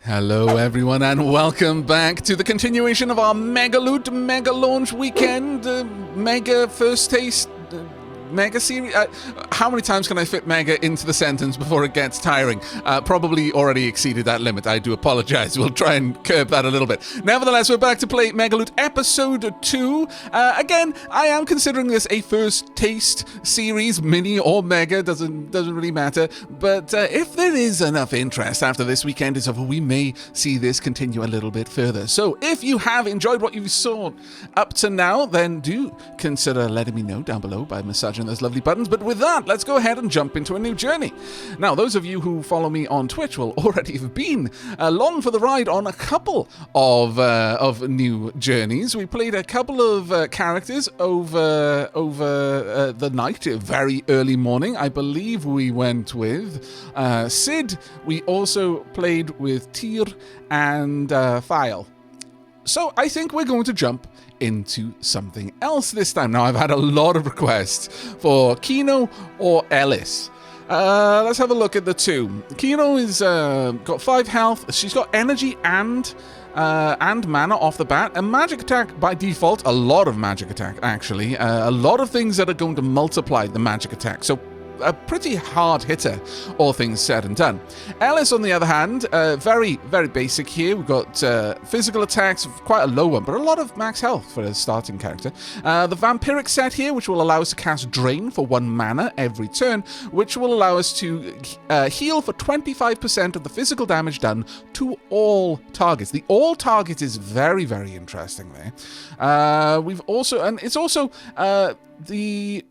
Hello everyone and welcome back to the continuation of our Megaloot Mega Launch Weekend Mega First Taste Mega Series. How many times can I fit Mega into the sentence before it gets tiring? Probably already exceeded that limit. I do apologize. We'll try and curb that a little bit. Nevertheless, we're back to play Megaloot Episode 2. Again, I am considering this a first taste series, mini or mega, doesn't really matter. But if there is enough interest after this weekend is over, we may see this continue a little bit further. So if you have enjoyed what you saw up to now, then do consider letting me know down below by massaging those lovely buttons. But with that, let's go ahead and jump into a new journey. Now, those of you who follow me on Twitch will already have been along for the ride on a couple of new journeys. We played a couple of characters over the night, very early morning. I believe we went with Sid. We also played with Tyr and File. So I think we're going to jump into something else this time. Now, I've had a lot of requests for Kino or Elys. Let's have a look at the two. Kino is got 5 health. She's got energy and mana off the bat. A magic attack by default. A lot of magic attack, actually. A lot of things that are going to multiply the magic attack. So a pretty hard hitter, all things said and done. Elys, on the other hand, very, very basic here. We've got physical attacks, quite a low one, but a lot of max health for a starting character. The Vampiric set here, which will allow us to cast Drain for 1 mana every turn, which will allow us to heal for 25% of the physical damage done to all targets. The all targets is very, very interesting there. We've also, and it's also the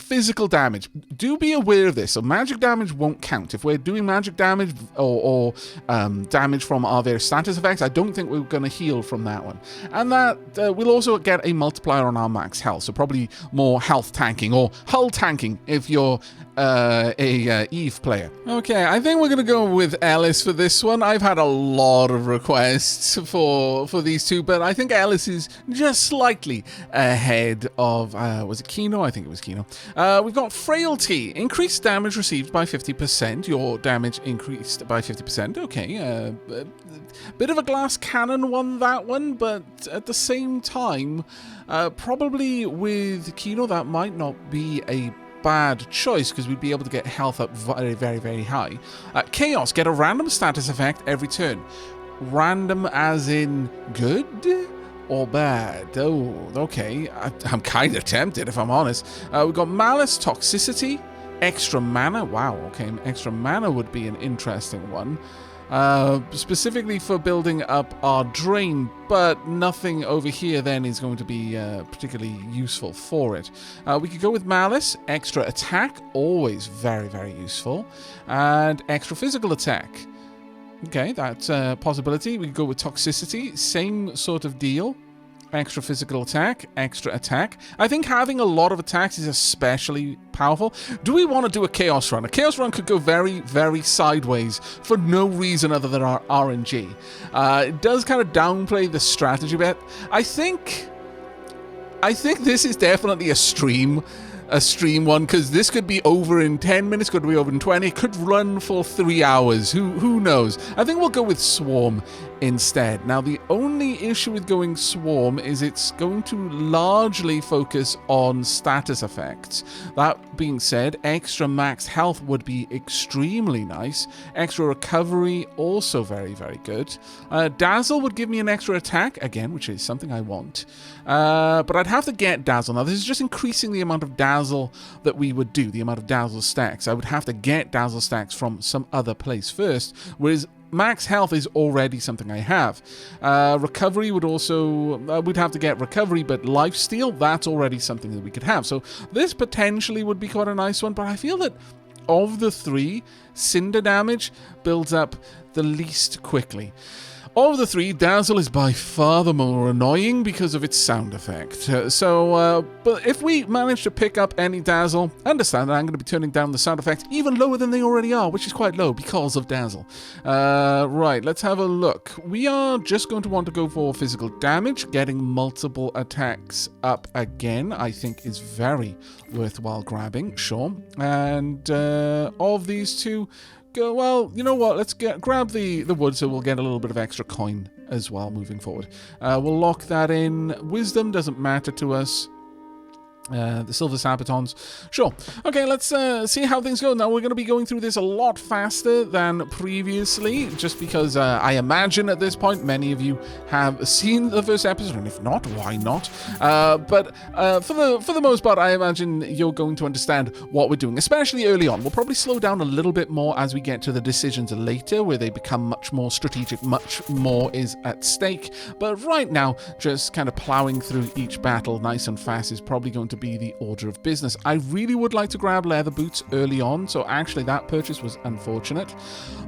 physical damage. Do be aware of this. So magic damage won't count. If we're doing magic damage or damage from our various status effects, I don't think we're going to heal from that one. And that we'll also get a multiplier on our max health. So probably more health tanking or hull tanking if you're a Eve player. Okay, I think we're going to go with Elys for this one. I've had a lot of requests for these two, but I think Elys is just slightly ahead of, was it Kino? I think it was Kino. We've got Frailty. Increased damage received by 50%. Your damage increased by 50%. Okay, bit of a glass cannon one, that one, but at the same time, probably with Kino, that might not be a bad choice because we'd be able to get health up very, very, very high. Chaos. Get a random status effect every turn. Random as in good or bad? Oh, okay. I'm kind of tempted, if I'm honest. We've got Malice, Toxicity, Extra Mana. Wow, okay. Extra Mana would be an interesting one. Specifically for building up our Drain, but nothing over here then is going to be particularly useful for it. We could go with Malice, Extra Attack, always very, very useful, and Extra Physical Attack. Okay, that's a possibility. We could go with Toxicity, same sort of deal. Extra physical attack, extra attack. I think having a lot of attacks is especially powerful. Do we want to do a Chaos Run? A Chaos Run could go very, very sideways for no reason other than our RNG. It does kind of downplay the strategy bit. I think this is definitely a stream one, because this could be over in 10 minutes, could be over in 20, could run for 3 hours, who knows. I think we'll go with Swarm instead. Now, the only issue with going Swarm is it's going to largely focus on status effects. That being said, extra max health would be extremely nice. Extra recovery, also very, very good. Dazzle would give me an extra attack, again, which is something I want. But I'd have to get Dazzle. Now, this is just increasing the amount of Dazzle that we would do, the amount of Dazzle stacks. I would have to get Dazzle stacks from some other place first, whereas max health is already something I have. Recovery would also, we'd have to get recovery, but lifesteal, that's already something that we could have. So this potentially would be quite a nice one, but I feel that of the 3, Cinder damage builds up the least quickly. Of the 3, Dazzle is by far the more annoying because of its sound effect. But if we manage to pick up any Dazzle, understand that I'm going to be turning down the sound effects even lower than they already are, which is quite low because of Dazzle. Right, let's have a look. We are just going to want to go for physical damage. Getting multiple attacks up again, I think, is very worthwhile grabbing, sure. And of these two, go... Well, you know what? Let's grab the wood so we'll get a little bit of extra coin as well moving forward. We'll lock that in. Wisdom doesn't matter to us. The silver sabatons. Sure. Okay, let's see how things go. Now, we're going to be going through this a lot faster than previously, just because I imagine at this point many of you have seen the first episode, and if not, why not? But for the most part, I imagine you're going to understand what we're doing, especially early on. We'll probably slow down a little bit more as we get to the decisions later, where they become much more strategic, much more is at stake. But right now, just kind of plowing through each battle nice and fast is probably going to be the order of business. I really would like to grab leather boots early on, so actually that purchase was unfortunate.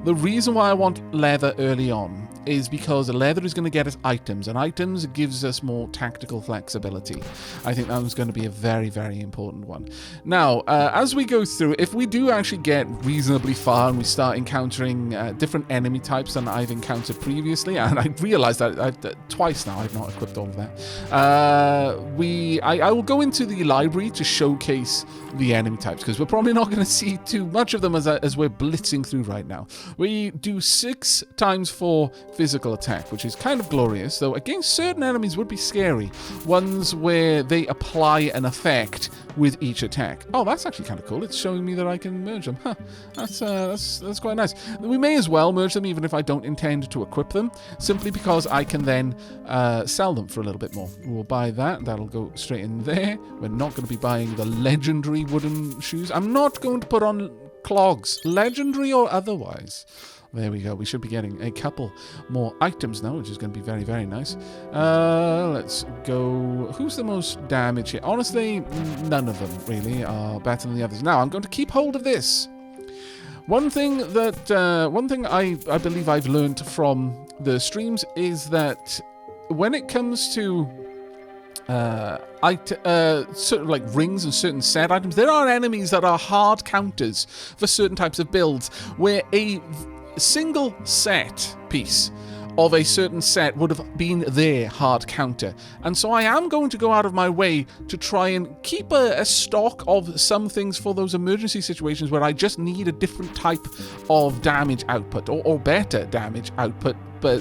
The reason why I want leather early on is because leather is going to get us items, and items gives us more tactical flexibility. I think that was going to be a very, very important one. Now, as we go through, if we do actually get reasonably far and we start encountering different enemy types than I've encountered previously, and I realized that twice now I've not equipped all of that, I will go into the library to showcase the enemy types, because we're probably not going to see too much of them as we're blitzing through right now. We do 6 times 4 physical attack, which is kind of glorious, though against certain enemies would be scary. Ones where they apply an effect with each attack. Oh, that's actually kind of cool. It's showing me that I can merge them. Huh. That's quite nice. We may as well merge them even if I don't intend to equip them, simply because I can then sell them for a little bit more. We'll buy that. That'll go straight in there. We're not going to be buying the legendary wooden shoes. I'm not going to put on clogs, legendary or otherwise. There we go. We should be getting a couple more items now, which is going to be very, very nice. Let's go. Who's the most damage here? Honestly, none of them really are better than the others. Now, I'm going to keep hold of this. One thing I believe I've learned from the streams is that when it comes to sort of like rings and certain set items, there are enemies that are hard counters for certain types of builds, where a single set piece of a certain set would have been their hard counter. And so I am going to go out of my way to try and keep a stock of some things for those emergency situations where I just need a different type of damage output, or better damage output, but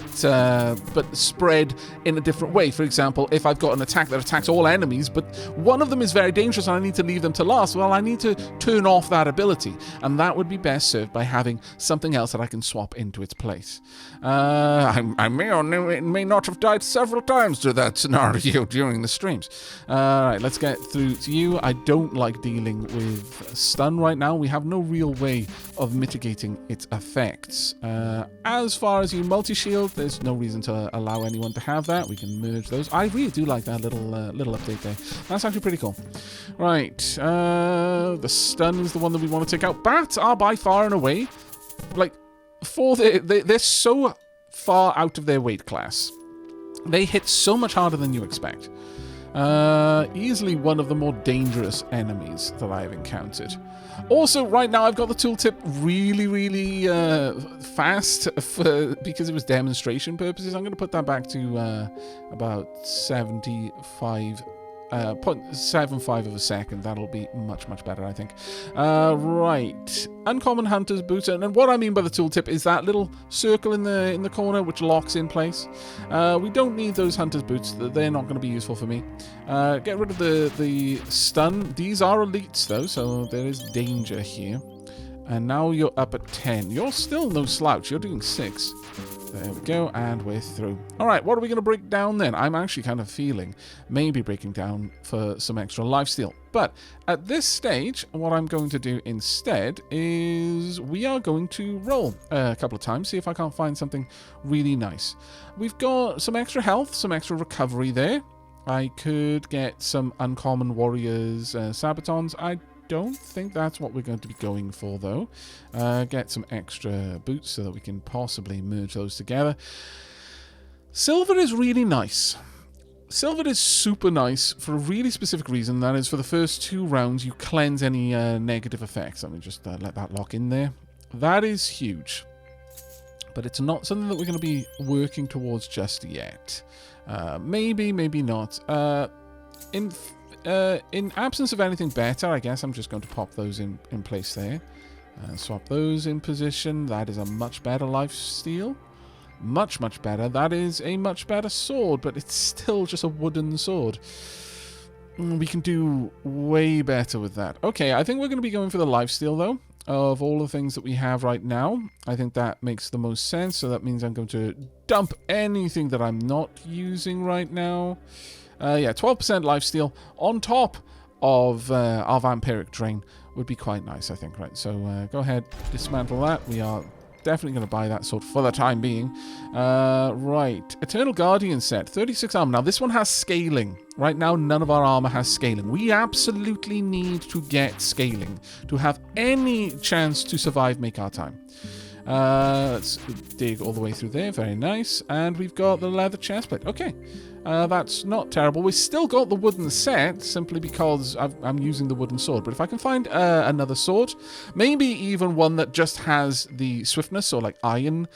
spread in a different way. For example, if I've got an attack that attacks all enemies, but one of them is very dangerous and I need to leave them to last, well, I need to turn off that ability, and that would be best served by having something else that I can swap into its place. I may or may not have died several times to that scenario during the streams. Alright, let's get through to you. I don't like dealing with stun right now. We have no real way of mitigating its effects. As far as you multi-shield, there's no reason to allow anyone to have that. We can merge those. I really do like that little update there. That's actually pretty cool. Right, the stun is the one that we want to take out. Bats are by far and away, like, they're so far out of their weight class. They hit so much harder than you expect. Easily one of the more dangerous enemies that I've encountered. Also, right now I've got the tooltip really, really fast because it was demonstration purposes. I'm going to put that back to about 0.75 of a second. That'll be much, much better, I think. Right. Uncommon Hunter's Boots. And what I mean by the tooltip is that little circle in the corner which locks in place. We don't need those Hunter's Boots. They're not going to be useful for me. Get rid of the stun. These are elites, though, so there is danger here. And now you're up at 10. You're still no slouch. You're doing 6. There we go, and we're through. Alright, what are we going to break down then? I'm actually kind of feeling maybe breaking down for some extra lifesteal. But at this stage, what I'm going to do instead is we are going to roll a couple of times, see if I can't find something really nice. We've got some extra health, some extra recovery there. I could get some uncommon warriors, sabatons. I don't think that's what we're going to be going for, though. Get some extra boots so that we can possibly merge those together. Silver is really nice. Silver is super nice for a really specific reason. That is, for the first 2 rounds, you cleanse any negative effects. Let me just let that lock in there. That is huge. But it's not something that we're going to be working towards just yet. Maybe, maybe not. In absence of anything better, I guess I'm just going to pop those in place there. Swap those in position. That is a much better lifesteal. Much, much better. That is a much better sword, but it's still just a wooden sword. We can do way better with that. Okay, I think we're going to be going for the lifesteal, though, of all the things that we have right now. I think that makes the most sense, so that means I'm going to dump anything that I'm not using right now. Yeah, 12% lifesteal on top of our Vampiric Drain would be quite nice, I think. Right, so go ahead, dismantle that. We are definitely going to buy that sword for the time being. Right, Eternal Guardian set, 36 armor. Now, this one has scaling. Right now, none of our armor has scaling. We absolutely need to get scaling to have any chance to survive, make our time. Let's dig all the way through there. Very nice. And we've got the leather chestplate. Okay. That's not terrible. We've still got the wooden set, simply because I'm using the wooden sword. But if I can find another sword, maybe even one that just has the swiftness, or like iron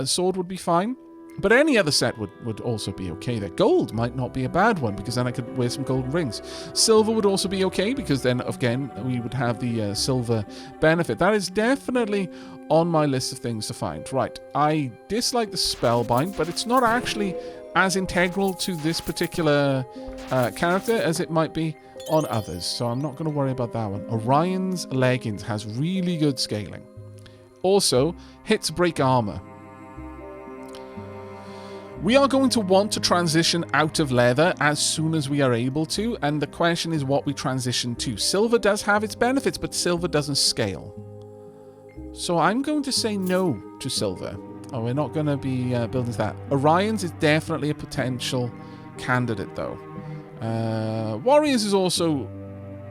sword would be fine. But any other set would also be okay there. Gold might not be a bad one, because then I could wear some gold rings. Silver would also be okay, because then, again, we would have the silver benefit. That is definitely on my list of things to find. Right, I dislike the Spellbind, but it's not actually as integral to this particular character as it might be on others. So I'm not going to worry about that one. Orion's Leggings has really good scaling. Also, hits break armor. We are going to want to transition out of leather as soon as we are able to, and the question is what we transition to. Silver does have its benefits, but silver doesn't scale. So I'm going to say no to silver. Oh, we're not going to be building that. Orion's is definitely a potential candidate, though. Warriors is also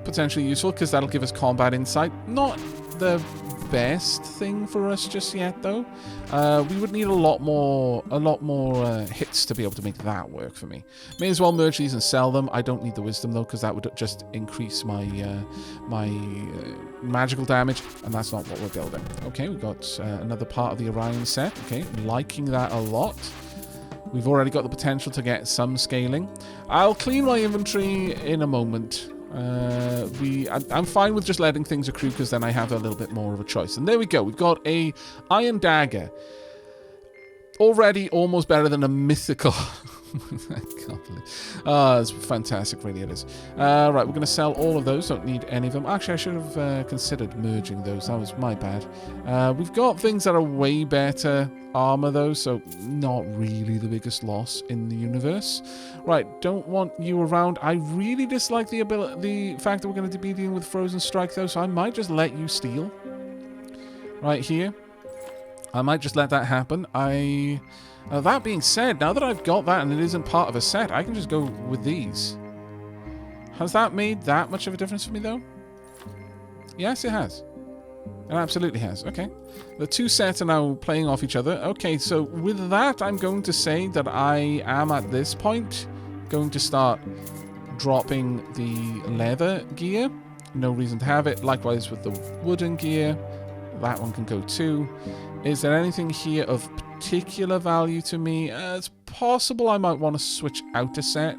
potentially useful, because that'll give us combat insight. Not the best thing for us just yet, though. We would need a lot more hits to be able to make that work for me. May as well merge these and sell them. I don't need the wisdom, though, because that would just increase my magical damage, and that's not what we're building. Okay, we've got another part of the Orion set. Okay, liking that a lot. We've already got the potential to get some scaling. I'll clean my inventory in a moment. I'm fine with just letting things accrue, because then I have a little bit more of a choice. And there we go. We've got a iron dagger. Already almost better than a mythical. I can't believe. It's fantastic, really it is. Right, we're going to sell all of those. Don't need any of them. Actually, I should have considered merging those. That was my bad. We've got things that are way better armor, though, so not really the biggest loss in the universe. Right, don't want you around. I really dislike the fact that we're going to be dealing with Frozen Strike, though, so I might just let you steal. Right here. I might just let that happen. That being said, now that I've got that and it isn't part of a set, I can just go with these. Has that made that much of a difference for me, though? Yes, it has. It absolutely has. Okay. The two sets are now playing off each other. Okay, so with that, I'm going to say that I am, at this point, going to start dropping the leather gear. No reason to have it. Likewise with the wooden gear. That one can go too. Is there anything here of particular value to me? It's possible I might want to switch out a set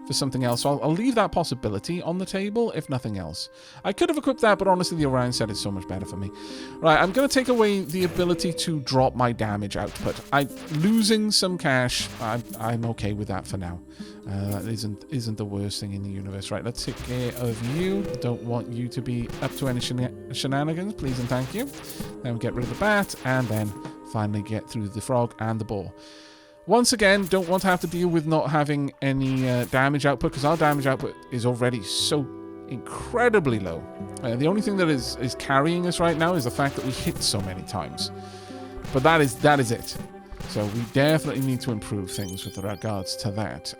for something else. So I'll leave that possibility on the table, if nothing else. I could have equipped that, but honestly, the Orion set is so much better for me. Right, I'm going to take away the ability to drop my damage output. I'm losing some cash. I'm okay with that for now. That isn't the worst thing in the universe. Right, let's take care of you. Don't want you to be up to any shenanigans, please and thank you. Then we get rid of the bat, and then finally get through the frog and the boar. Once again, don't want to have to deal with not having any damage output, because our damage output is already so incredibly low. The only thing that is carrying us right now is the fact that we hit so many times. But that is it. So we definitely need to improve things with regards to that.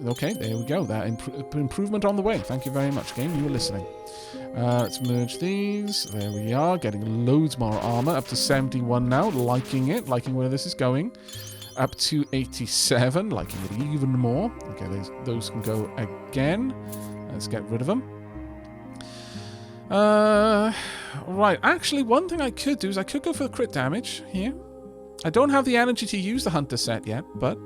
Okay, there we go. That improvement on the way. Thank you very much, game. You were listening. Let's merge these. There we are, getting loads more armor. Up to 71 now. Liking it. Liking where this is going. Up to 87. Liking it even more. Okay, those can go again. Let's get rid of them. Right. Actually, one thing I could do is I could go for the crit damage here. I don't have the energy to use the Hunter set yet, but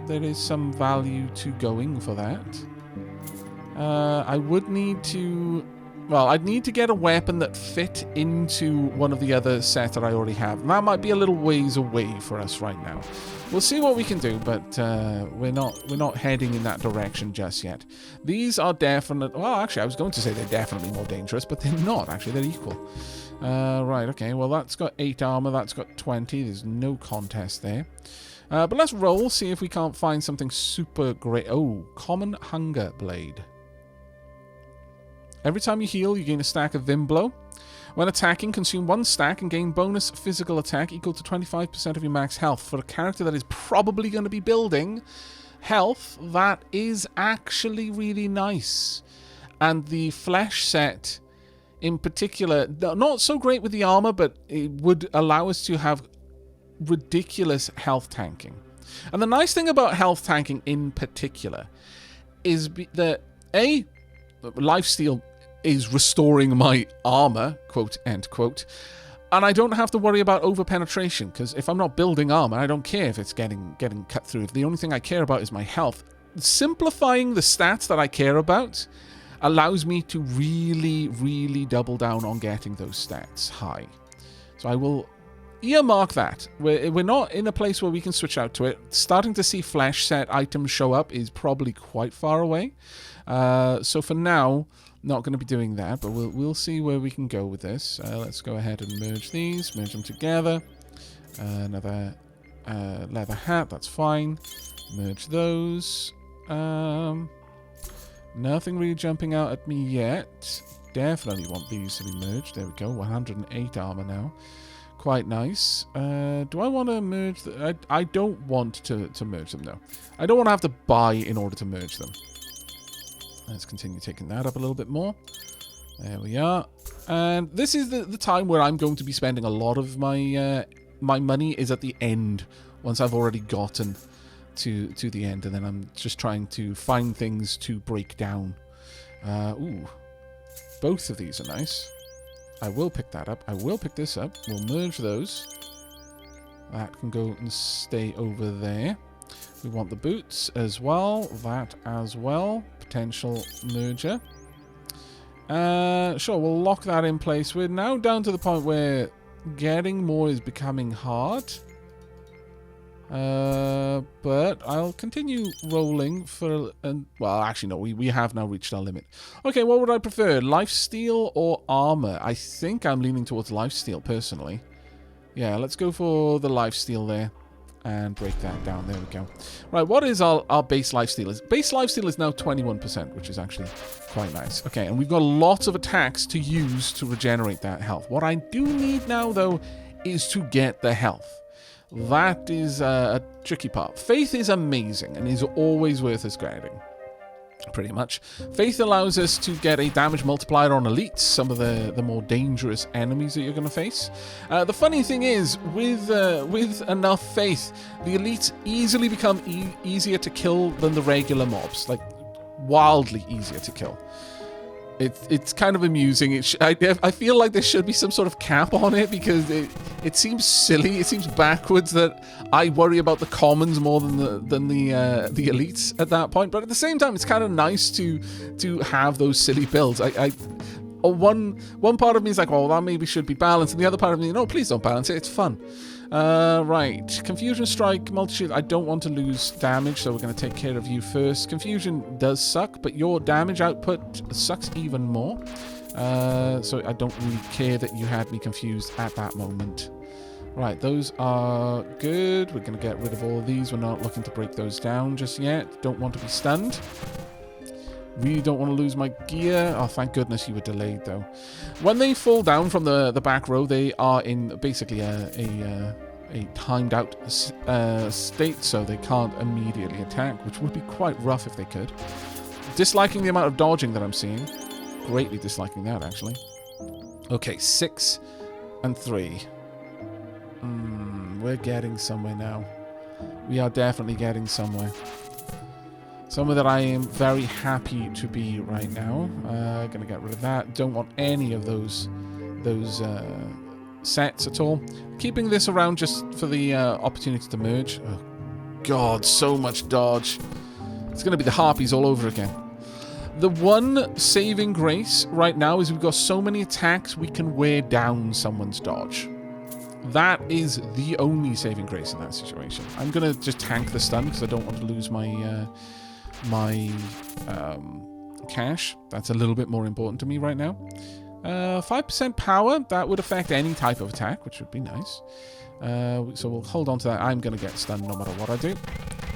there is some value to going for that. I would need to Well, I'd need to get a weapon that fit into one of the other sets that I already have. And that might be a little ways away for us right now. We'll see what we can do, but we're not heading in that direction just yet. These are definite. Well, actually, I was going to say they're definitely more dangerous, but they're not. Actually, they're equal. Right. Okay. Well, that's got 8 armor. That's got 20. There's no contest there. But let's roll. See if we can't find something super great. Oh, common hunger blade. Every time you heal, you gain a stack of Vim Blow. When attacking, consume 1 stack and gain bonus physical attack equal to 25% of your max health. For a character that is probably going to be building health, that is actually really nice. And the flesh set in particular, not so great with the armor, but it would allow us to have ridiculous health tanking. And the nice thing about health tanking in particular is that, A, lifesteal is restoring my armor, quote, end quote, and I don't have to worry about over-penetration, because if I'm not building armor, I don't care if it's getting cut through. The only thing I care about is my health. Simplifying the stats that I care about allows me to really, really double down on getting those stats high. So I will earmark that. We're not in a place where we can switch out to it. Starting to see flesh set items show up is probably quite far away. So for now, not going to be doing that, but we'll see where we can go with this. Let's go ahead and merge these, merge them together. Another leather hat, that's fine. Merge those. Nothing really jumping out at me yet. Definitely want these to be merged. There we go, 108 armor now. Quite nice. Do I want to merge? I don't want to merge them, though. I don't want to have to buy in order to merge them. Let's continue taking that up a little bit more. There we are. And this is the time where I'm going to be spending a lot of my my money is at the end, once I've already gotten to the end, and then I'm just trying to find things to break down. Ooh. Both of these are nice. I will pick that up. I will pick this up. We'll merge those. That can go and stay over there. We want the boots as well. That as well. Potential merger. Sure, we'll lock that in place. We're now down to the point where getting more is becoming hard. But I'll continue rolling for... well, actually, no. We have now reached our limit. Okay, what would I prefer? Lifesteal or armor? I think I'm leaning towards lifesteal, personally. Yeah, let's go for the lifesteal there. And break that down. There we go. Right, what is our base lifesteal? Base lifesteal is now 21%, which is actually quite nice. Okay, and we've got lots of attacks to use to regenerate that health. What I do need now, though, is to get the health. That is a tricky part. Faith is amazing and is always worth us getting. Pretty much. Faith allows us to get a damage multiplier on elites, some of the more dangerous enemies that you're going to face. The funny thing is, with enough faith, the elites easily become easier to kill than the regular mobs. Like, wildly easier to kill. It's kind of amusing. I feel like there should be some sort of cap on it, because it seems silly. It seems backwards that I worry about the commons more than the elites at that point. But at the same time, it's kind of nice to have those silly builds. One part of me is like, well, that maybe should be balanced, and the other part of me, no, please don't balance it. It's fun. Right. Confusion Strike, Multitude. I don't want to lose damage, so we're going to take care of you first. Confusion does suck, but your damage output sucks even more. So I don't really care that you had me confused at that moment. Right, those are good. We're going to get rid of all of these. We're not looking to break those down just yet. Don't want to be stunned. Really don't want to lose my gear. Oh, thank goodness you were delayed, though. When they fall down from the back row, they are in basically a timed out state, so they can't immediately attack, which would be quite rough if they could. Disliking the amount of dodging that I'm seeing. Greatly disliking that, actually. Okay, 6 and 3. We're getting somewhere now. We are definitely getting somewhere. Somewhere that I am very happy to be right now. Gonna get rid of that. Don't want any of those sets at all. Keeping this around just for the opportunity to merge. Oh God, so much dodge. It's gonna be the harpies all over again. The one saving grace right now is we've got so many attacks we can wear down someone's dodge. That is the only saving grace in that situation. I'm going to just tank the stun because I don't want to lose my cash. That's a little bit more important to me right now. 5% power, that would affect any type of attack, which would be nice. So we'll hold on to that. I'm going to get stunned no matter what I do.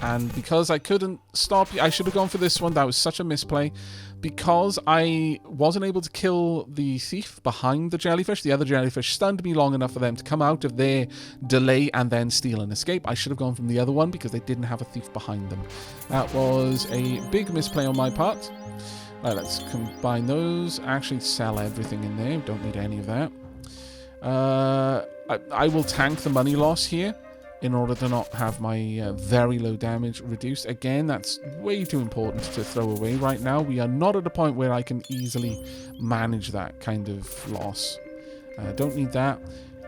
And because I couldn't stop you, I should have gone for this one. That was such a misplay. Because I wasn't able to kill the thief behind the jellyfish, the other jellyfish stunned me long enough for them to come out of their delay and then steal and escape. I should have gone from the other one because they didn't have a thief behind them. That was a big misplay on my part. Right, let's combine those. Actually sell everything in there. Don't need any of that. I will tank the money loss here in order to not have my very low damage reduced. Again, that's way too important to throw away right now. We are not at a point where I can easily manage that kind of loss. Don't need that.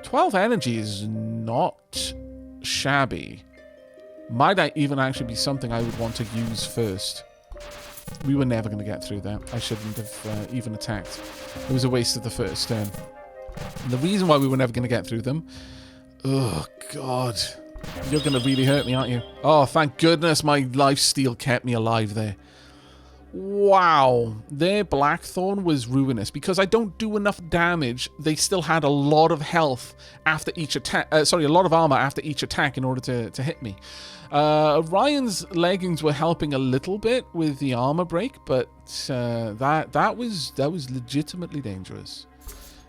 12 energy is not shabby. Might I even actually be something I would want to use first. We were never going to get through that. I shouldn't have even attacked. It was a waste of the first turn. And the reason why we were never going to get through them... Oh, God. You're going to really hurt me, aren't you? Oh, thank goodness my lifesteal kept me alive there. Wow. Their Blackthorn was ruinous. Because I don't do enough damage, they still had a lot of health after each attack. A lot of armor after each attack in order to hit me. Ryan's leggings were helping a little bit with the armor break, but that was legitimately dangerous.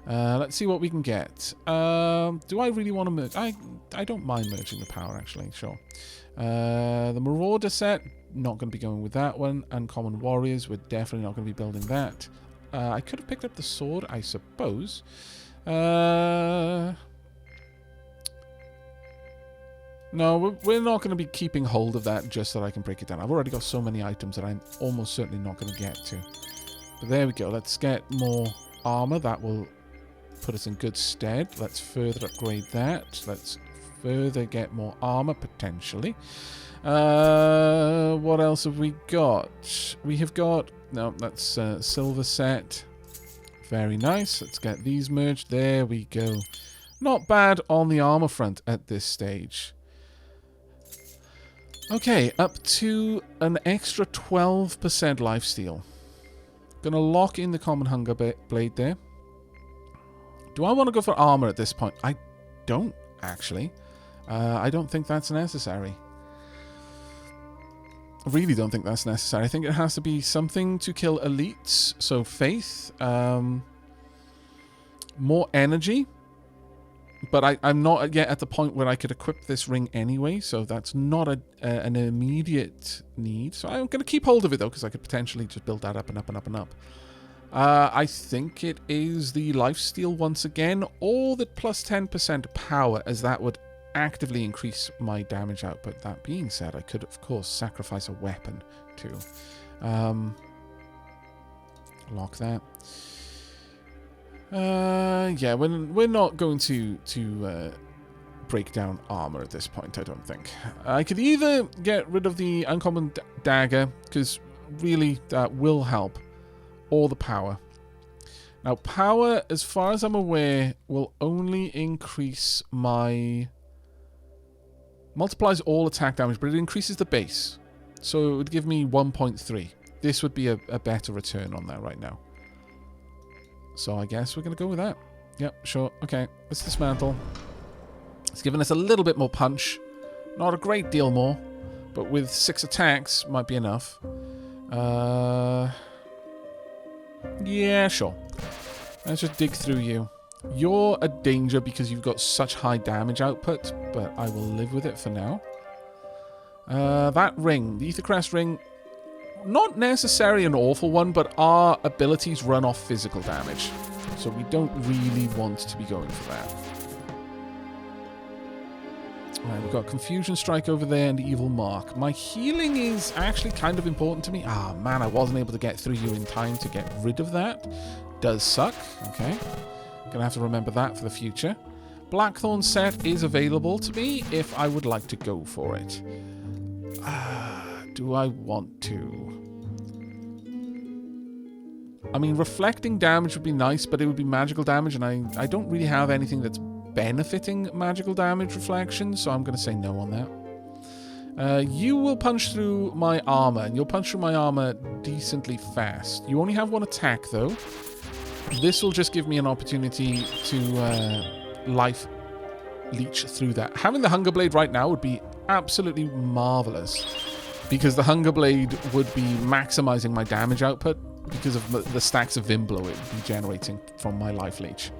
Let's see what we can get. Do I really want to merge? I don't mind merging the power, actually. Sure. The Marauder set, not going to be going with that one. Uncommon Warriors, we're definitely not going to be building that. I could have picked up the sword, I suppose. No, we're not going to be keeping hold of that just so that I can break it down. I've already got so many items that I'm almost certainly not going to get to. But there we go. Let's get more armor. That will put us in good stead. Let's further upgrade that. Let's further get more armor, potentially. What else have we got? We have got... No, that's silver set. Very nice. Let's get these merged. There we go. Not bad on the armor front at this stage. Okay, up to an extra 12% lifesteal. Gonna lock in the Common Hunger Blade there. Do I want to go for armor at this point? I don't, actually. I don't think that's necessary. I really don't think that's necessary. I think it has to be something to kill elites. So faith. More energy. But I'm not yet at the point where I could equip this ring anyway, so that's not an immediate need. So I'm going to keep hold of it, though, because I could potentially just build that up and up and up and up. I think it is the lifesteal once again, or the plus 10% power, as that would actively increase my damage output. That being said, I could, of course, sacrifice a weapon, too. Lock that. Yeah, we're not going to break down armor at this point, I don't think. I could either get rid of the uncommon dagger, because really that will help, or the power. Now, power, as far as I'm aware, will only increase my... multiplies all attack damage, but it increases the base. So it would give me 1.3. This would be a better return on that right now. So I guess we're going to go with that. Yep, sure. Okay, let's dismantle. It's given us a little bit more punch. Not a great deal more, but with 6 attacks, might be enough. Yeah, sure. Let's just dig through you. You're a danger because you've got such high damage output, but I will live with it for now. That ring, the Ethercrest ring... not necessarily an awful one, but our abilities run off physical damage. So we don't really want to be going for that. Alright, we've got Confusion Strike over there and Evil Mark. My healing is actually kind of important to me. Ah, man, I wasn't able to get through you in time to get rid of that. Does suck. Okay. Gonna have to remember that for the future. Blackthorn set is available to me if I would like to go for it. Do I want to? I mean, reflecting damage would be nice, but it would be magical damage, and I don't really have anything that's benefiting magical damage reflection, so I'm going to say no on that. You will punch through my armor, and you'll punch through my armor decently fast. You only have one attack, though. This will just give me an opportunity to life leech through that. Having the Hunger Blade right now would be absolutely marvelous, because the Hunger Blade would be maximizing my damage output because of the stacks of Vimblow it would be generating from my life leech.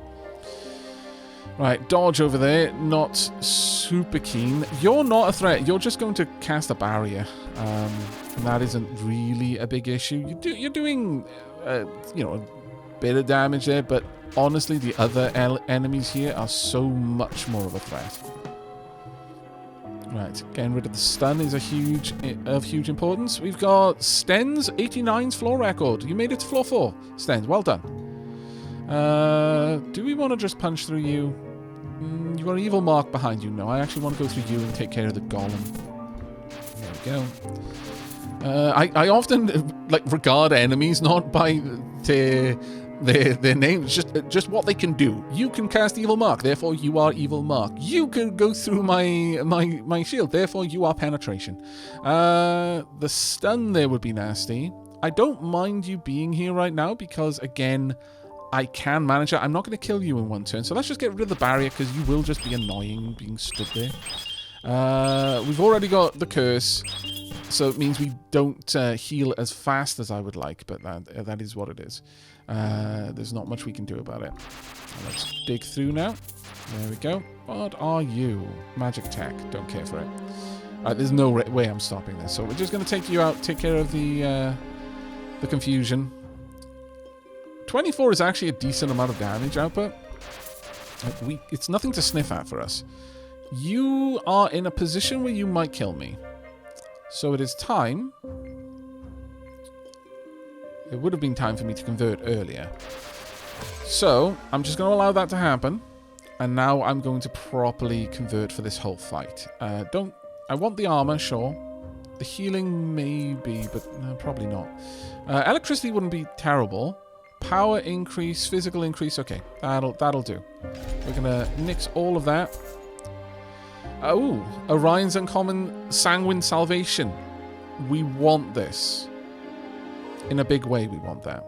Right, dodge over there. Not super keen. You're not a threat. You're just going to cast a barrier. And that isn't really a big issue. You're doing, you know, a bit of damage there, but honestly, the other enemies here are so much more of a threat. Right, getting rid of the stun is of huge importance. We've got Sten's 89's floor record. You made it to floor 4, Sten's. Well done. Do we want to just punch through you? You've got an evil mark behind you. No, I actually want to go through you and take care of the golem. There we go. I often like regard enemies not by their names, just what they can do. You can cast evil mark, therefore you are evil mark. You can go through my shield, therefore you are penetration. The stun there would be nasty. I don't mind you being here right now because, again, I can manage it. I'm not going to kill you in one turn, so let's just get rid of the barrier because you will just be annoying being stood there. We've already got the curse, so it means we don't heal as fast as I would like, but that is what it is. There's not much we can do about it. Let's dig through now. There we go. What are you? Magic attack. Don't care for it. Alright, there's no way I'm stopping this, so we're just going to take you out, take care of the confusion. 24 is actually a decent amount of damage output. It's nothing to sniff at for us. You are in a position where you might kill me. So it is time. It would have been time for me to convert earlier. So I'm just going to allow that to happen. And now I'm going to properly convert for this whole fight. I want the armor, sure. The healing maybe, but no, probably not. Electricity wouldn't be terrible. Power increase, physical increase. Okay, that'll do. We're gonna nix all of that. Oh, Orion's Uncommon Sanguine Salvation. We want this. In a big way, we want that.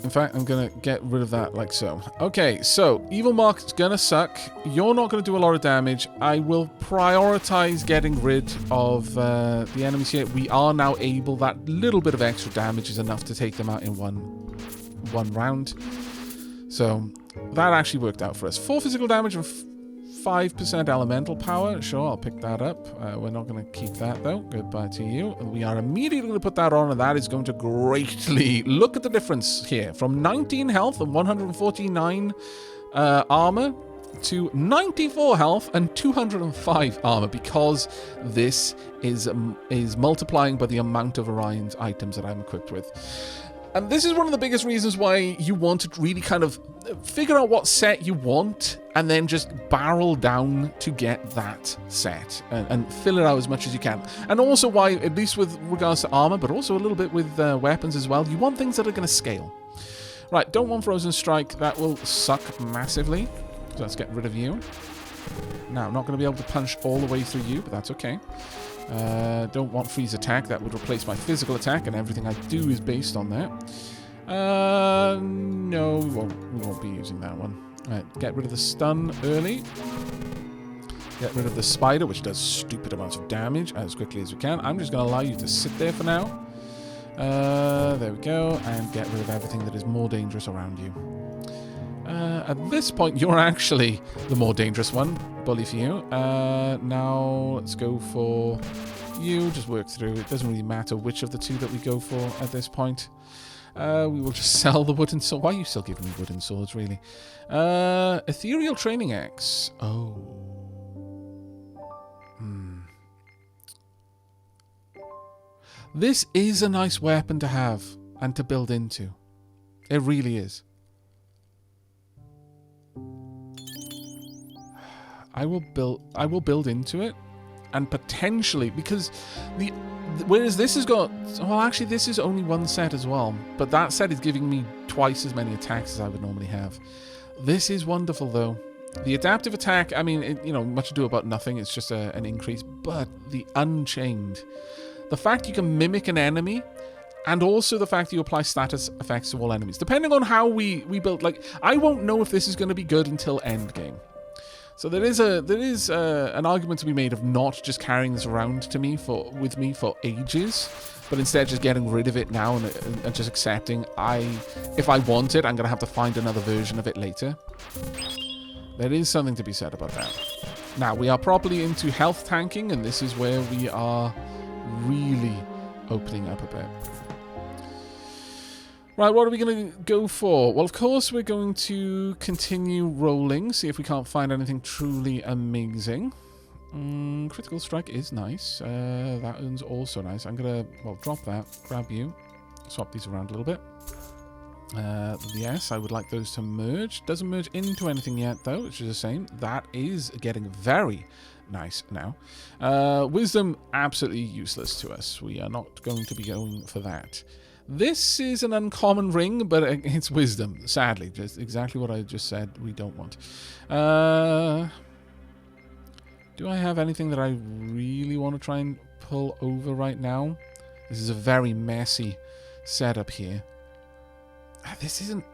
In fact, I'm going to get rid of that like so. Okay, so Evil Mark is going to suck. You're not going to do a lot of damage. I will prioritize getting rid of the enemies here. We are now able, that little bit of extra damage is enough to take them out in one round. So that actually worked out for us. 4 physical damage and 5% elemental power. Sure, I'll pick that up. We're not going to keep that, though. Goodbye to you. And we are immediately going to put that on, and that is going to greatly... Look at the difference here. From 19 health and 149 armor to 94 health and 205 armor, because this is multiplying by the amount of Orion's items that I'm equipped with. And this is one of the biggest reasons why you want to really kind of figure out what set you want and then just barrel down to get that set and fill it out as much as you can. And also why, at least with regards to armor, but also a little bit with weapons as well, you want things that are going to scale. Right, don't want Frozen Strike. That will suck massively. So let's get rid of you. Now, I'm not going to be able to punch all the way through you, but that's okay. Don't want Freeze Attack. That would replace my physical attack, and everything I do is based on that. No, we won't be using that one. Right, get rid of the stun early. Get rid of the spider, which does stupid amounts of damage as quickly as we can. I'm just going to allow you to sit there for now. There we go, and get rid of everything that is more dangerous around you. At this point, you're actually the more dangerous one. Bully for you. Now, let's go for you. Just work through. It doesn't really matter which of the two that we go for at this point. We will just sell the wooden sword. Why are you still giving me wooden swords, really? Ethereal Training Axe. Oh. This is a nice weapon to have and to build into. It really is. I will build into it, and potentially, because whereas this has got, well, actually this is only one set as well, but that set is giving me twice as many attacks as I would normally have. This is wonderful though. The adaptive attack, I mean, much ado about nothing, it's just an increase, but the Unchained, the fact you can mimic an enemy, and also the fact that you apply status effects to all enemies, depending on how we build, like, I won't know if this is going to be good until endgame. So there is an argument to be made of not just carrying this around with me for ages, but instead just getting rid of it now and just accepting if I want it, I'm going to have to find another version of it later. There is something to be said about that. Now, we are properly into health tanking, and this is where we are really opening up a bit. Right, what are we going to go for? Well, of course, we're going to continue rolling, see if we can't find anything truly amazing. Critical strike is nice. That one's also nice. I'm going to, well, drop that, grab you, swap these around a little bit. Yes, I would like those to merge. Doesn't merge into anything yet, though, which is the same. That is getting very nice now. Wisdom, absolutely useless to us. We are not going to be going for that. This is an uncommon ring, but it's wisdom, sadly. Just exactly what I just said we don't want. Do I have anything that I really want to try and pull over right now? This is a very messy setup here. This isn't...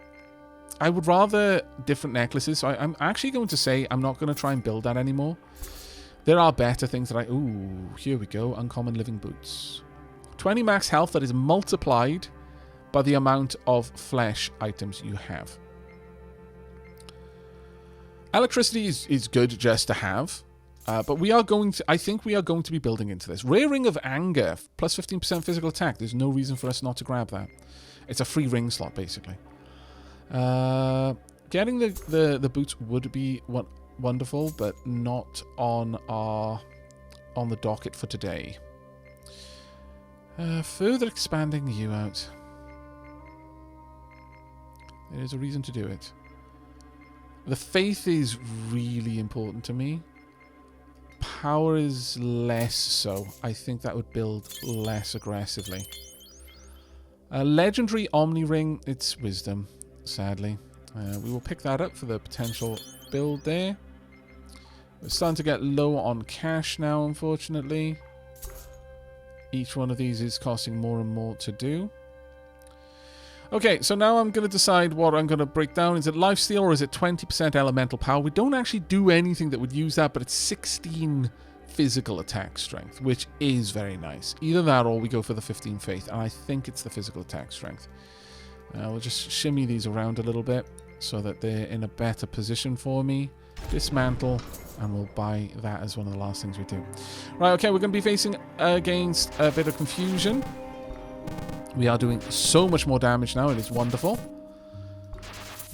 I would rather different necklaces, so I'm actually going to say I'm not going to try and build that anymore. There are better things that ooh, here we go. Uncommon living boots. 20 max health that is multiplied by the amount of flesh items you have. Electricity is good just to have, but we are going to, I think we are going to be building into this. Rare Ring of Anger, plus 15% physical attack. There's no reason for us not to grab that. It's a free ring slot, basically. Getting the boots would be wonderful, but not on the docket for today. Further expanding you out. There is a reason to do it. The faith is really important to me. Power is less so. I think that would build less aggressively. Legendary Omni Ring, it's wisdom, sadly. We will pick that up for the potential build there. We're starting to get low on cash now, unfortunately. Each one of these is costing more and more to do. Okay, so now I'm going to decide what I'm going to break down. Is it lifesteal or is it 20% elemental power? We don't actually do anything that would use that, but it's 16 physical attack strength, which is very nice. Either that or we go for the 15 faith, and I think it's the physical attack strength. We'll just shimmy these around a little bit so that they're in a better position for me. Dismantle, and we'll buy that as one of the last things we do. Right, okay, we're going to be facing against a bit of confusion. We are doing so much more damage now. It is wonderful.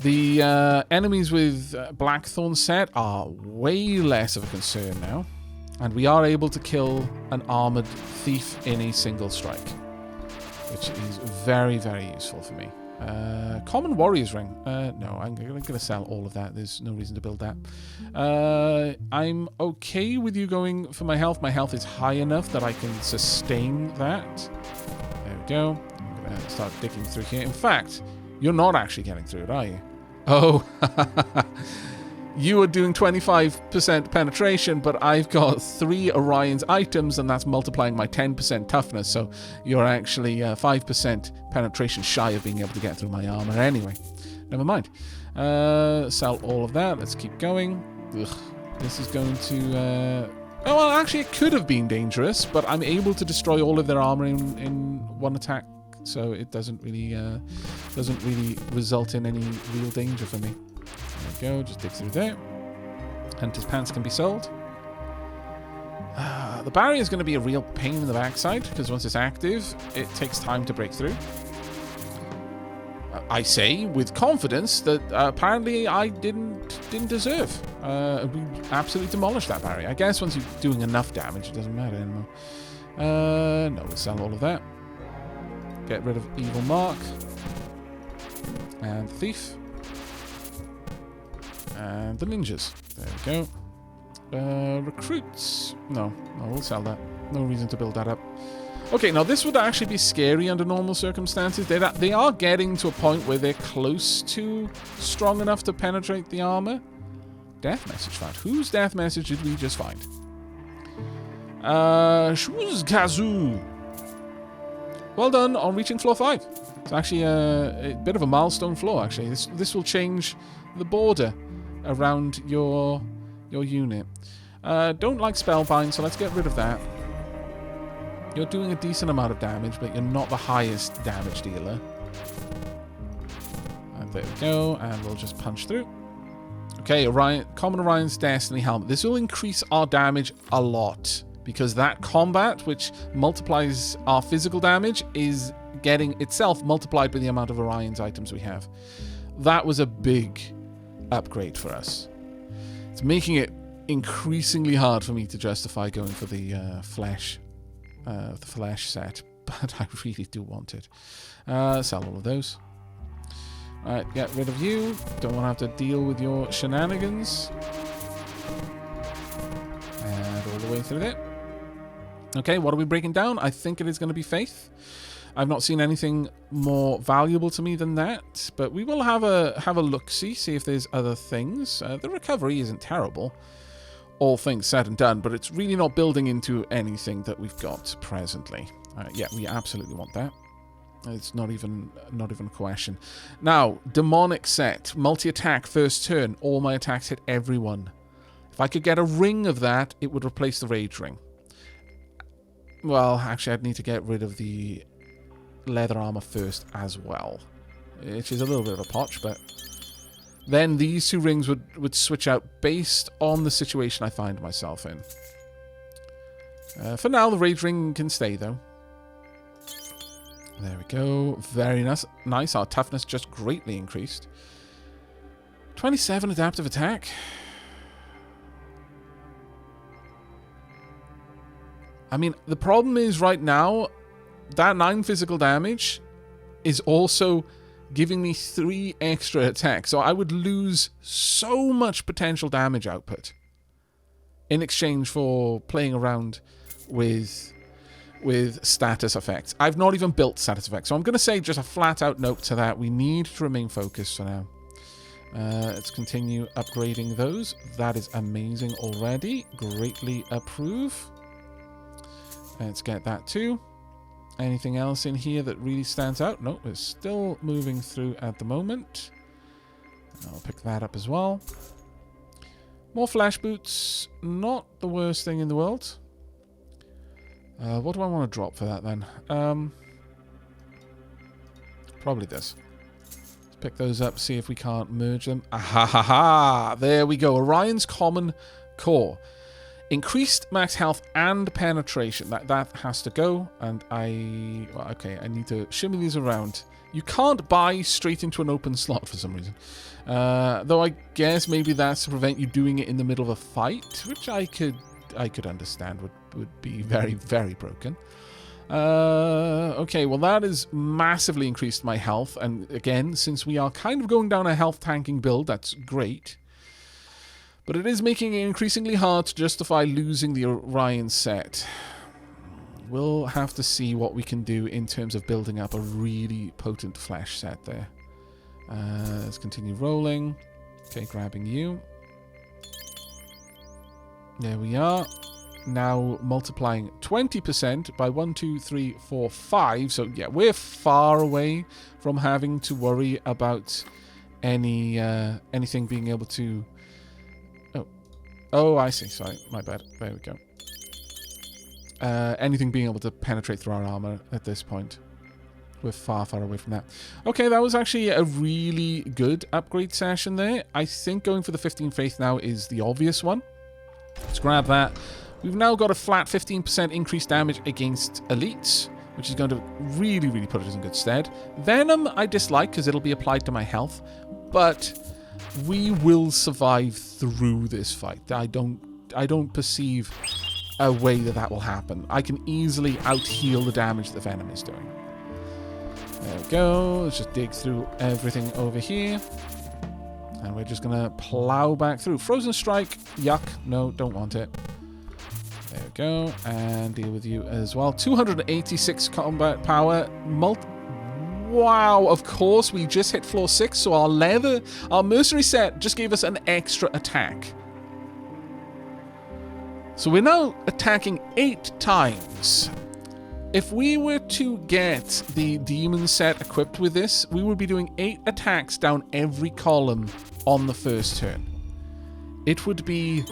The enemies with Blackthorn set are way less of a concern now. And we are able to kill an armored thief in a single strike, which is very, very useful for me. Common Warrior's Ring. No, I'm going to sell all of that. There's no reason to build that. I'm okay with you going for my health. My health is high enough that I can sustain that. There we go. I'm going to start digging through here. In fact, you're not actually getting through it, are you? Oh, you are doing 25% penetration, but I've got 3 Orion's items, and that's multiplying my 10% toughness, so you're actually 5% penetration shy of being able to get through my armor anyway. Never mind. Sell all of that. Let's keep going. Ugh. This is going to... Oh, well, actually, it could have been dangerous, but I'm able to destroy all of their armor in one attack, so it doesn't really result in any real danger for me. There we go, just dig through there. Hunter's Pants can be sold. The barrier is going to be a real pain in the backside, because once it's active, it takes time to break through. I say with confidence that apparently I didn't deserve. We absolutely demolished that barrier. I guess once you're doing enough damage, it doesn't matter anymore. No, we'll sell all of that. Get rid of Evil Mark. And Thief. And the ninjas. There we go. Recruits. No, we'll sell that. No reason to build that up. Okay, now this would actually be scary under normal circumstances. They are getting to a point where they're close to strong enough to penetrate the armor. Death message found. Whose death message did we just find? Shuz Kazoo. Well done on reaching floor 5. It's actually a bit of a milestone floor, actually. This will change the border around your unit. Don't like Spellbind, so let's get rid of that. You're doing a decent amount of damage, but you're not the highest damage dealer. And there we go, and we'll just punch through. Okay, Common Orion's Destiny Helmet. This will increase our damage a lot, because that combat, which multiplies our physical damage, is getting itself multiplied by the amount of Orion's items we have. That was a big upgrade for us. It's making it increasingly hard for me to justify going for the flesh set, but I really do want it. Sell all of those. Alright, get rid of you. Don't want to have to deal with your shenanigans. And all the way through there. Okay, what are we breaking down? I think it is going to be Faith. I've not seen anything more valuable to me than that, but we will have a look-see, see if there's other things. The recovery isn't terrible, all things said and done, but it's really not building into anything that we've got presently. Yeah, we absolutely want that. It's not even a question. Now, demonic set, multi-attack, first turn. All my attacks hit everyone. If I could get a ring of that, it would replace the rage ring. Well, actually, I'd need to get rid of the leather armor first as well, which is a little bit of a potch, but then these two rings would switch out based on the situation I find myself in. For now, the rage ring can stay, though. There we go. Very nice. Our toughness just greatly increased. 27 adaptive attack. I mean, the problem is right now, that 9 physical damage is also giving me 3 extra attacks. So I would lose so much potential damage output in exchange for playing around with status effects. I've not even built status effects. So I'm going to say just a flat out note to that. We need to remain focused for now. Let's continue upgrading those. That is amazing already. Greatly approve. Let's get that too. Anything else in here that really stands out? No, we're still moving through at the moment. I'll pick that up as well. More flash boots. Not the worst thing in the world. What do I want to drop for that then? Probably this. Let's pick those up, see if we can't merge them. Ahahaha! There we go. Orion's Common Core. Increased max health and penetration. That has to go. And okay, I need to shimmy these around. You can't buy straight into an open slot for some reason. Though I guess maybe that's to prevent you doing it in the middle of a fight, which I could understand would be very, very broken. Okay, well that has massively increased my health. And again, since we are kind of going down a health tanking build, that's great. But it is making it increasingly hard to justify losing the Orion set. We'll have to see what we can do in terms of building up a really potent flash set there. Let's continue rolling. Okay, grabbing you. There we are. Now multiplying 20% by 1, 2, 3, 4, 5. So yeah, we're far away from having to worry about anything being able to... Oh, I see. Sorry, my bad. There we go. Anything being able to penetrate through our armor at this point. We're far, far away from that. Okay, that was actually a really good upgrade session there. I think going for the 15 Faith now is the obvious one. Let's grab that. We've now got a flat 15% increased damage against elites, which is going to really, really put us in good stead. Venom I dislike because it'll be applied to my health, but we will survive through this fight. I don't perceive a way that will happen. I can easily out-heal the damage that Venom is doing. There we go. Let's just dig through everything over here. And we're just going to plow back through. Frozen Strike. Yuck. No, don't want it. There we go. And deal with you as well. 286 combat power. Wow, of course, we just hit floor 6, so our mercenary set just gave us an extra attack. So we're now attacking 8 times. If we were to get the demon set equipped with this, we would be doing 8 attacks down every column on the first turn. It would be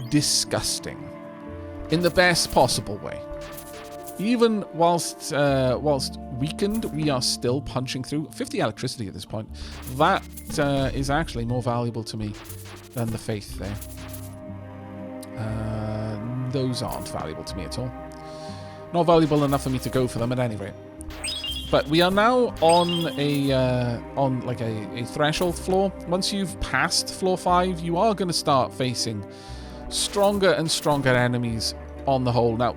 disgusting. In the best possible way. Even whilst weakened, we are still punching through. 50 electricity at this point. That is actually more valuable to me than the faith there. Those aren't valuable to me at all. Not valuable enough for me to go for them at any rate. But we are now on a threshold floor. Once you've passed floor 5, you are going to start facing stronger and stronger enemies on the whole. Now,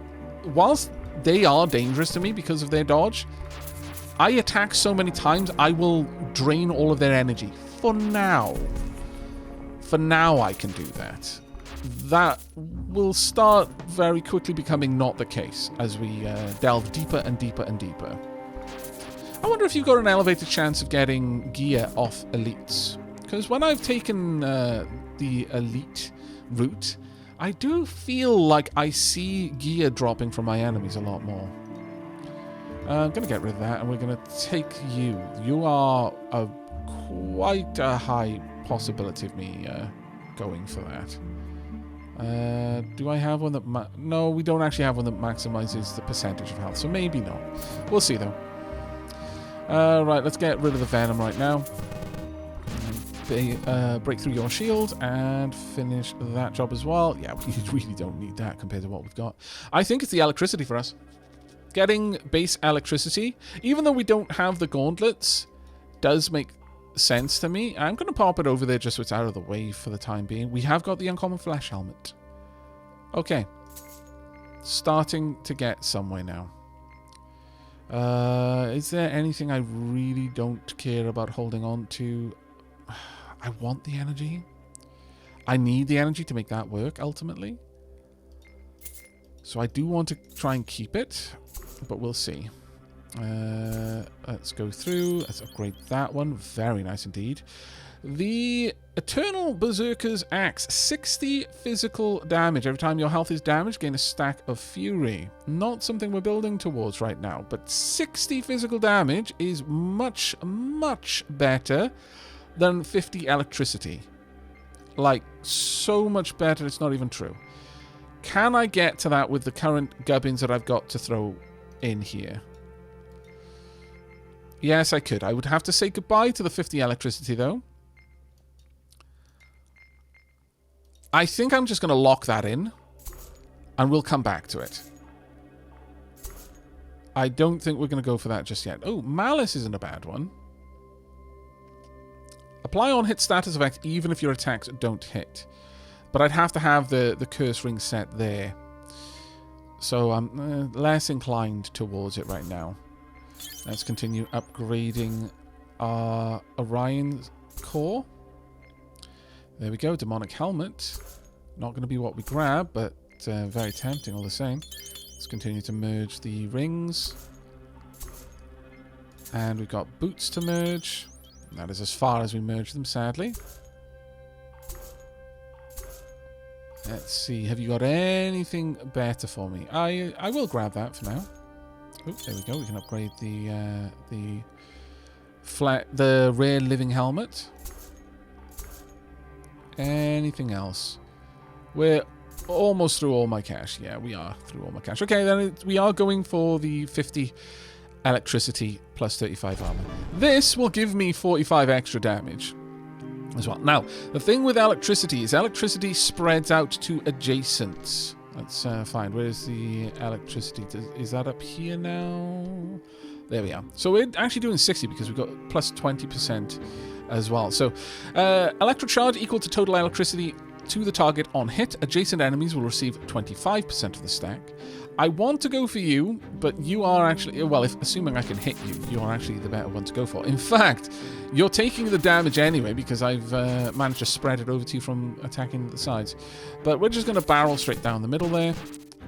whilst they are dangerous to me because of their dodge, I attack so many times, I will drain all of their energy. For now. For now, I can do that. That will start very quickly becoming not the case as we delve deeper and deeper and deeper. I wonder if you've got an elevated chance of getting gear off elites. Because when I've taken the elite route, I do feel like I see gear dropping from my enemies a lot more. I'm going to get rid of that, and we're going to take you. You are quite a high possibility of me going for that. Do I have one that... No, we don't actually have one that maximizes the percentage of health, so maybe not. We'll see, though. Right, let's get rid of the venom right now. Break through your shield and finish that job as well. Yeah, we really don't need that compared to what we've got. I think it's the electricity for us. Getting base electricity, even though we don't have the gauntlets, does make sense to me. I'm going to pop it over there just so it's out of the way for the time being. We have got the uncommon flesh helmet. Okay. Starting to get somewhere now. Is there anything I really don't care about holding on to? I want the energy. I need the energy to make that work, ultimately. So I do want to try and keep it, but we'll see. Let's go through. Let's upgrade that one. Very nice indeed. The Eternal Berserker's Axe. 60 physical damage. Every time your health is damaged, gain a stack of fury. Not something we're building towards right now, but 60 physical damage is much, much better than 50 electricity. Like, so much better, it's not even true. Can I get to that with the current gubbins that I've got to throw in here? Yes, I could. I would have to say goodbye to the 50 electricity, though. I think I'm just going to lock that in, and we'll come back to it. I don't think we're going to go for that just yet. Oh, Malice isn't a bad one. Apply on hit status effect even if your attacks don't hit. But I'd have to have the curse ring set there. So I'm less inclined towards it right now. Let's continue upgrading our Orion's core. There we go, demonic helmet. Not going to be what we grab, but very tempting all the same. Let's continue to merge the rings. And we've got boots to merge. That is as far as we merge them, sadly. Let's see. Have you got anything better for me? I will grab that for now. Oh, there we go. We can upgrade the rare living helmet. Anything else? We're almost through all my cash. Yeah, we are through all my cash. Okay, then we are going for the 50 electricity plus 35 armor. This will give me 45 extra damage as well. Now, the thing with electricity is electricity spreads out to adjacents. Let's find, where's the electricity? Is that up here now? There we are. So we're actually doing 60 because we've got plus 20% as well. So electric charge equal to total electricity to the target on hit. Adjacent enemies will receive 25% of the stack. I want to go for you, but you are actually... Well, assuming I can hit you, you are actually the better one to go for. In fact, you're taking the damage anyway because I've managed to spread it over to you from attacking the sides. But we're just going to barrel straight down the middle there.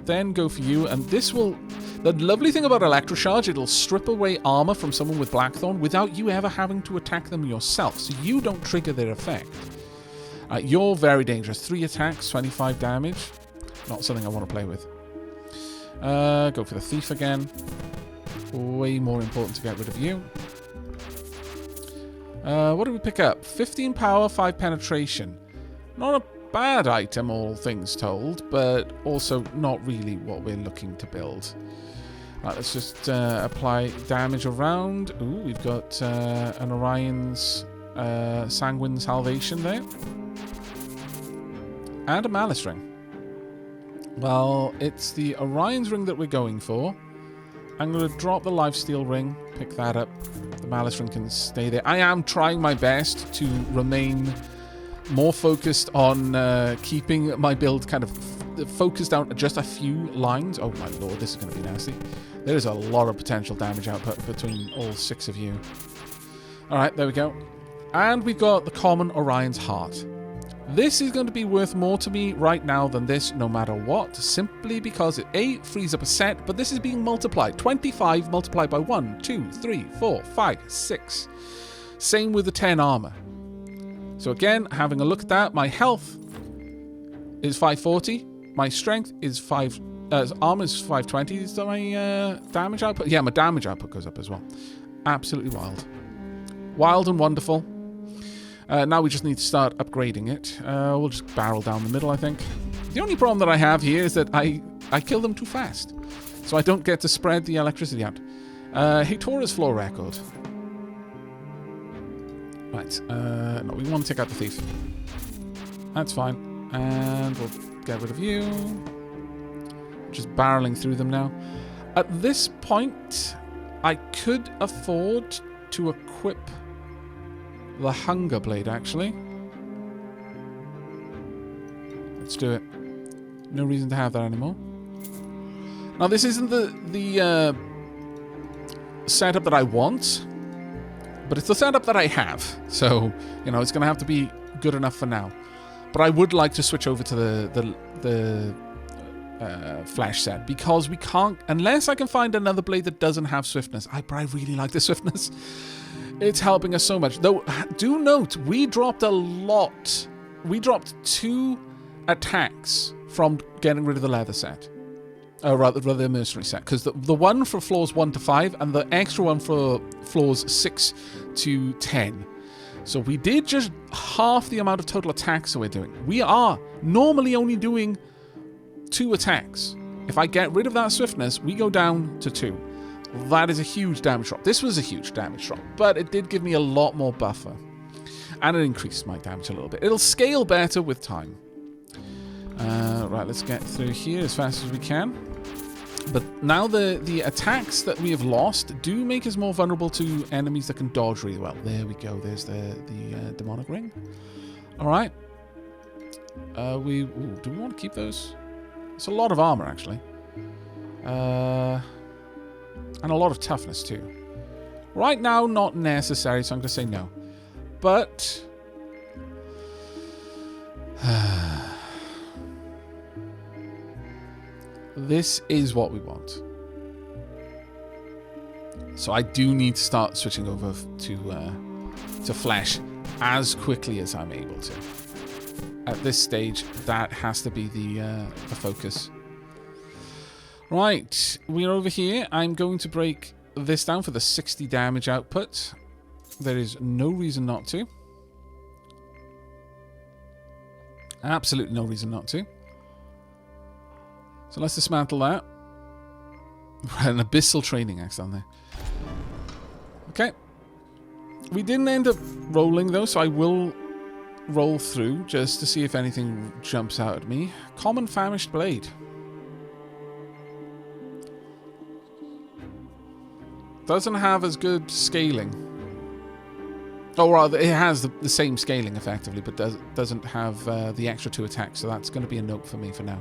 Then go for you, and this will... The lovely thing about Electrocharge, it'll strip away armor from someone with Blackthorn without you ever having to attack them yourself, so you don't trigger their effect. You're very dangerous. 3 attacks, 25 damage. Not something I want to play with. Go for the Thief again. Way more important to get rid of you. What did we pick up? 15 power, 5 penetration. Not a bad item, all things told, but also not really what we're looking to build. Right, let's just apply damage around. Ooh, we've got an Orion's Sanguine Salvation there. And a Malice Ring. Well, it's the Orion's Ring that we're going for. I'm going to drop the Lifesteal Ring, pick that up. The Malice Ring can stay there. I am trying my best to remain more focused on keeping my build kind of focused down to just a few lines. Oh my lord, this is going to be nasty. There's a lot of potential damage output between all 6 of you. Alright, there we go. And we've got the common Orion's Heart. This is going to be worth more to me right now than this, no matter what, simply because it, A, frees up a set, but this is being multiplied. 25 multiplied by 1, 2, 3, 4, 5, 6. Same with the 10 armor. So again, having a look at that, my health is 540, my strength is 5, armor is 520, is my damage output? Yeah, my damage output goes up as well. Absolutely wild. Wild and wonderful. Now we just need to start upgrading it. We'll just barrel down the middle, I think. The only problem that I have here is that I kill them too fast. So I don't get to spread the electricity out. Hectora's floor record. Right, no, we want to take out the Thief. That's fine. And we'll get rid of you. Just barreling through them now. At this point, I could afford to equip the Hunger Blade, actually. Let's do it. No reason to have that anymore. Now, this isn't the setup that I want, but it's the setup that I have. So, you know, it's going to have to be good enough for now. But I would like to switch over to the Flash set, because we can't, unless I can find another blade that doesn't have swiftness. But I really like the swiftness. It's helping us so much. Though, do note, we dropped a lot. We dropped 2 attacks from getting rid of the leather set. Rather the mercenary set. Because the one for floors 1 to 5 and the extra one for floors 6 to 10. So we did just half the amount of total attacks that we're doing. We are normally only doing 2 attacks. If I get rid of that swiftness, we go down to 2. That is a huge damage drop. This was a huge damage drop, but it did give me a lot more buffer. And it increased my damage a little bit. It'll scale better with time. Right, let's get through here as fast as we can. But now the attacks that we have lost do make us more vulnerable to enemies that can dodge really well. There we go. There's the demonic ring. Alright. Do we want to keep those? It's a lot of armor, actually. And a lot of toughness, too. Right now, not necessary, so I'm going to say no. But... this is what we want. So I do need to start switching over to Flash as quickly as I'm able to. At this stage, that has to be the focus. Right, we're over here. I'm going to break this down for the 60 damage output. There is no reason not to. Absolutely no reason not to. So let's dismantle that. An abyssal training axe down there. Okay. We didn't end up rolling though, so I will roll through just to see if anything jumps out at me. Common Famished Blade. Doesn't have as good scaling. Oh, well, it has the same scaling effectively, but doesn't have the extra 2 attacks, so that's going to be a note for me for now.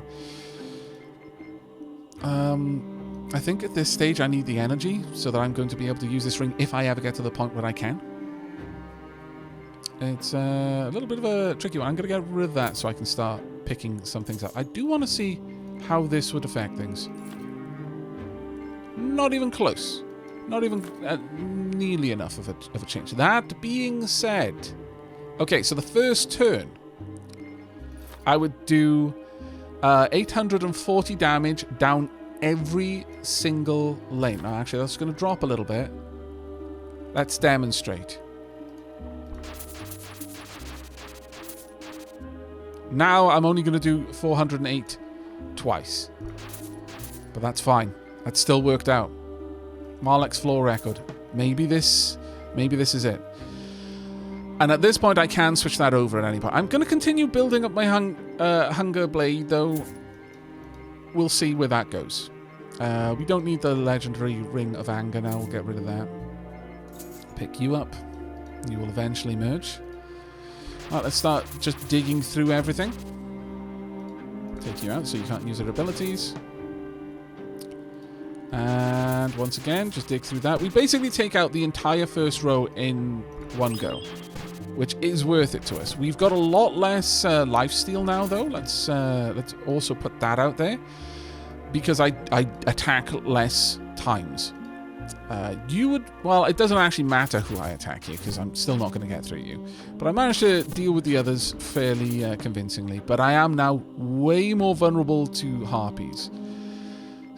I think at this stage I need the energy so that I'm going to be able to use this ring if I ever get to the point where I can. It's a little bit of a tricky one. I'm going to get rid of that so I can start picking some things up. I do want to see how this would affect things. Not even close. Not even nearly enough of a change. That being said... Okay, so the first turn, I would do 840 damage down every single lane. Now, actually, that's going to drop a little bit. Let's demonstrate. Now, I'm only going to do 408 twice. But that's fine. That still worked out. Marlek's floor record. Maybe this is it. And at this point, I can switch that over at any point. I'm going to continue building up my Hunger Blade, though. We'll see where that goes. We don't need the legendary Ring of Anger now. We'll get rid of that. Pick you up. You will eventually merge. Alright, let's start just digging through everything. Take you out so you can't use your abilities. And once again, just dig through that. We basically take out the entire first row in one go, which is worth it to us. We've got a lot less lifesteal now, though. Let's also put that out there, because I attack less times. Well, it doesn't actually matter who I attack here, because I'm still not going to get through you. But I managed to deal with the others fairly convincingly. But I am now way more vulnerable to harpies.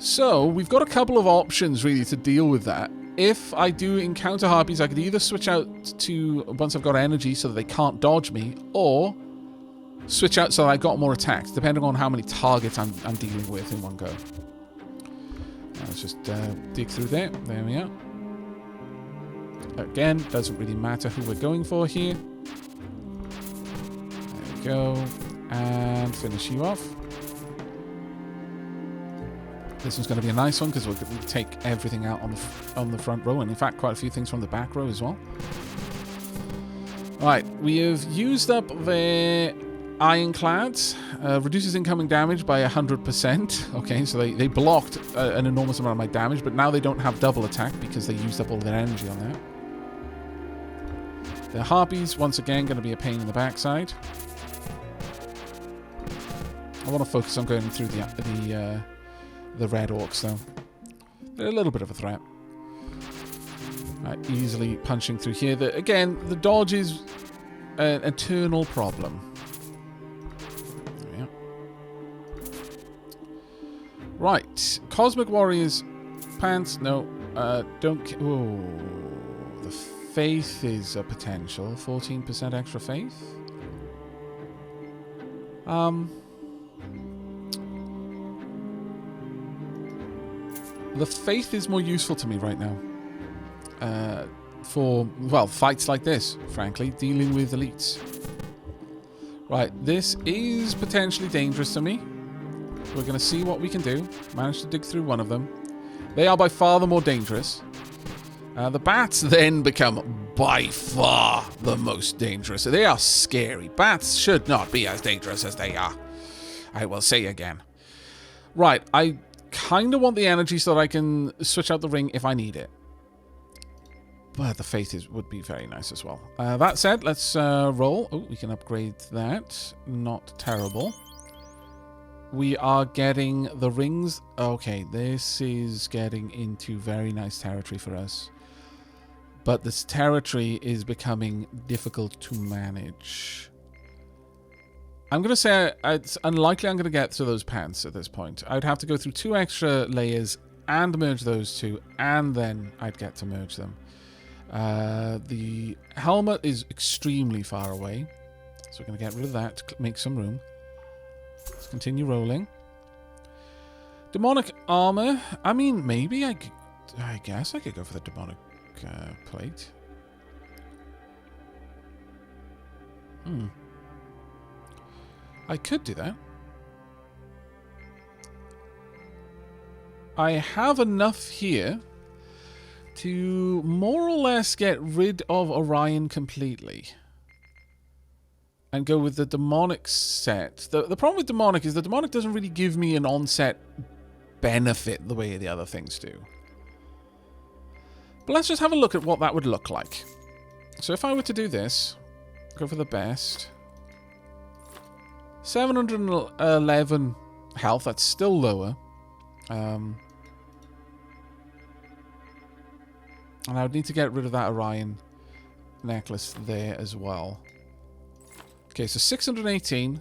So, we've got a couple of options, really, to deal with that. If I do encounter harpies, I could either switch out to, once I've got energy, so that they can't dodge me, or switch out so that I've got more attacks, depending on how many targets I'm dealing with in one go. Let's just dig through there. There we are. Again, doesn't really matter who we're going for here. There we go. And finish you off. This one's going to be a nice one because we'll take everything out on the front row, and in fact quite a few things from the back row as well. Right, we have used up the Ironclads. Reduces incoming damage by 100%. Okay, so they blocked an enormous amount of my damage, but now they don't have double attack because they used up all their energy on that. The Harpies, once again, going to be a pain in the backside. I want to focus on going through the Red Orcs, though. They're a little bit of a threat. Right, easily punching through here. Again, the dodge is an eternal problem. There we are. Right, Cosmic Warriors pants. No, don't. Oh, the faith is a potential. 14% extra faith. The faith is more useful to me right now. For, well, fights like this, frankly, dealing with elites. Right, this is potentially dangerous to me. We're going to see what we can do. Managed to dig through one of them. They are by far the more dangerous. The bats then become by far the most dangerous. They are scary. Bats should not be as dangerous as they are. I will say again. Right, I kind of want the energy so that I can switch out the ring if I need it. But the faith would be very nice as well. That said, let's roll. Oh, we can upgrade that. Not terrible. We are getting the rings. Okay, this is getting into very nice territory for us. But this territory is becoming difficult to manage. I'm going to say it's unlikely I'm going to get through those pants at this point. I'd have to go through 2 extra layers and merge those 2, and then I'd get to merge them. The helmet is extremely far away, so we're going to get rid of that to make some room. Let's continue rolling. Demonic armor. I mean, maybe I guess I could go for the demonic plate. I could do that. I have enough here to more or less get rid of Orion completely and go with the demonic set. The problem with demonic is the demonic doesn't really give me an onset benefit the way the other things do. But let's just have a look at what that would look like. So if I were to do this, go for the best. 711 health, that's still lower. And I would need to get rid of that Orion necklace there as well. Okay, so 618.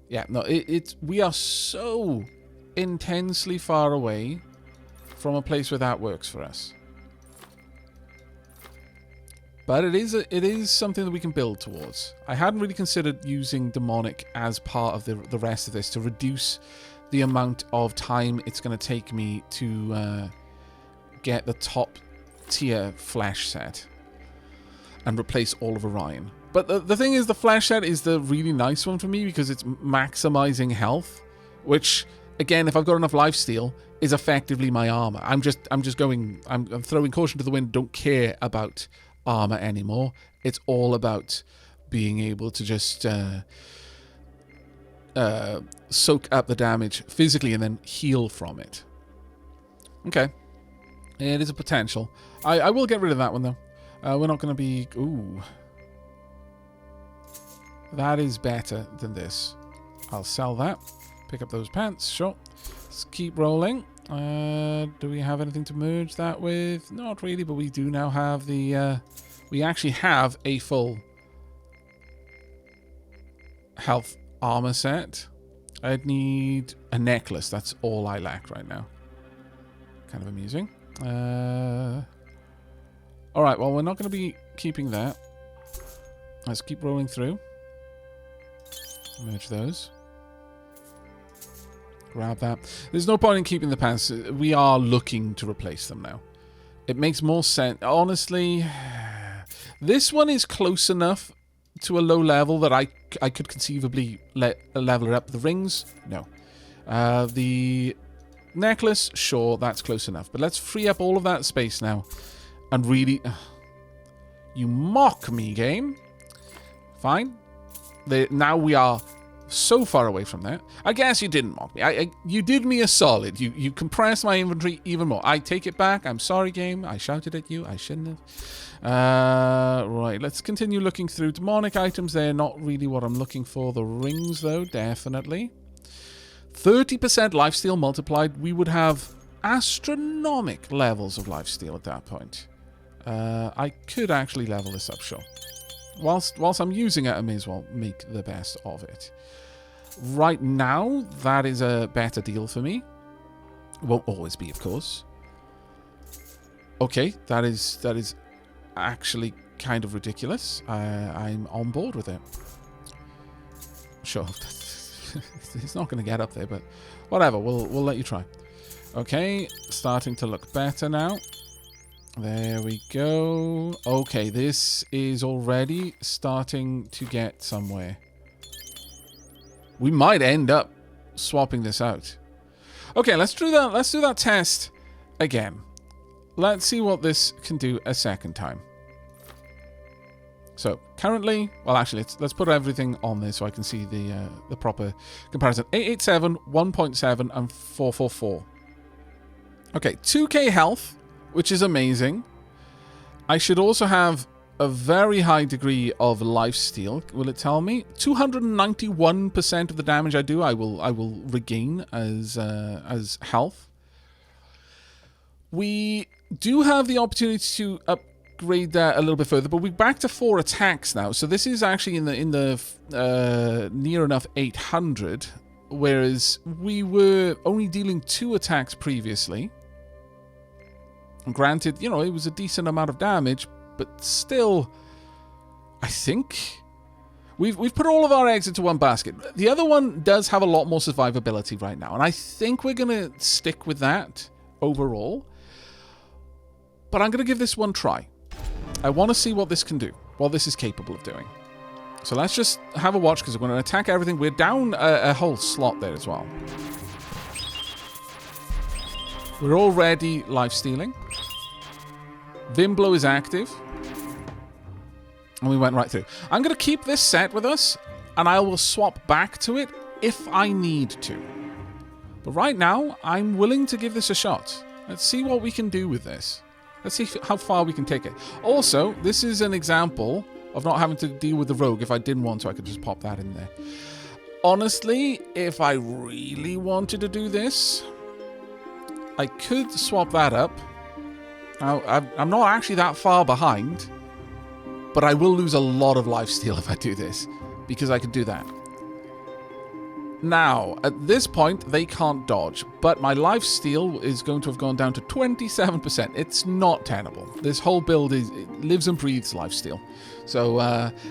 Yeah, no, we are so intensely far away from a place where that works for us. But it is something that we can build towards. I hadn't really considered using demonic as part of the rest of this to reduce the amount of time it's going to take me to get the top tier flesh set and replace all of Orion. But the thing is, the flesh set is the really nice one for me because it's maximizing health, which again, if I've got enough lifesteal, is effectively my armor. I'm throwing caution to the wind. Don't care about armor anymore. It's all about being able to just soak up the damage physically and then heal from it. Okay. It is a potential. I will get rid of that one, though. We're not going to be... Ooh. That is better than this. I'll sell that. Pick up those pants. Sure. Let's keep rolling. Do we have anything to merge that with? Not really, but we do now have the... we actually have a full health armor set. I'd need a necklace. That's all I lack right now. Kind of amusing. Alright, well, we're not going to be keeping that. Let's keep rolling through. Merge those. Grab that. There's no point in keeping the pants. We are looking to replace them now. It makes more sense. Honestly, this one is close enough to a low level that I could conceivably level it up. The rings, no. The necklace, sure, that's close enough. But let's free up all of that space now. And really... you mock me, game. Fine. Now we are so far away from that. I guess you didn't mock me. You did me a solid. You compressed my inventory even more. I take it back. I'm sorry, game. I shouted at you. I shouldn't have. Right, let's continue looking through. Demonic items, they're not really what I'm looking for. The rings, though, definitely. 30% lifesteal multiplied. We would have astronomic levels of lifesteal at that point. I could actually level this up, sure. Whilst I'm using it, I may as well make the best of it. Right now, that is a better deal for me. Won't always be, of course. Okay, that is actually kind of ridiculous. I'm on board with it. Sure, it's not going to get up there, but whatever. We'll let you try. Okay, starting to look better now. There we go. Okay, this is already starting to get somewhere. We might end up swapping this out. Okay, let's do that. Let's do that test again. Let's see what this can do a second time. So currently, well, actually, let's put everything on there so I can see the proper comparison. 887, 1.7, and 444. Okay, 2k health, which is amazing. I should also have a very high degree of lifesteal. Will it tell me? 291% of the damage I do, I will regain as health. We do have the opportunity to upgrade that a little bit further, but we're back to 4 attacks now. So this is actually in the near enough 800, whereas we were only dealing 2 attacks previously. Granted, you know, it was a decent amount of damage, but still, I think we've put all of our eggs into one basket. The other one does have a lot more survivability right now, and I think we're going to stick with that overall. But I'm going to give this one a try. I want to see what this can do, what this is capable of doing. So let's just have a watch, because we're going to attack everything. We're down a whole slot there as well. We're already life-stealing. Vimblow is active. And we went right through. I'm going to keep this set with us, and I will swap back to it if I need to. But right now, I'm willing to give this a shot. Let's see what we can do with this. Let's see how far we can take it. Also, this is an example of not having to deal with the rogue. If I didn't want to, I could just pop that in there. Honestly, if I really wanted to do this, I could swap that up. Now, I'm not actually that far behind, but I will lose a lot of lifesteal if I do this, because I could do that. Now, at this point, they can't dodge, but my lifesteal is going to have gone down to 27%. It's not tenable. This whole build lives and breathes lifesteal. So,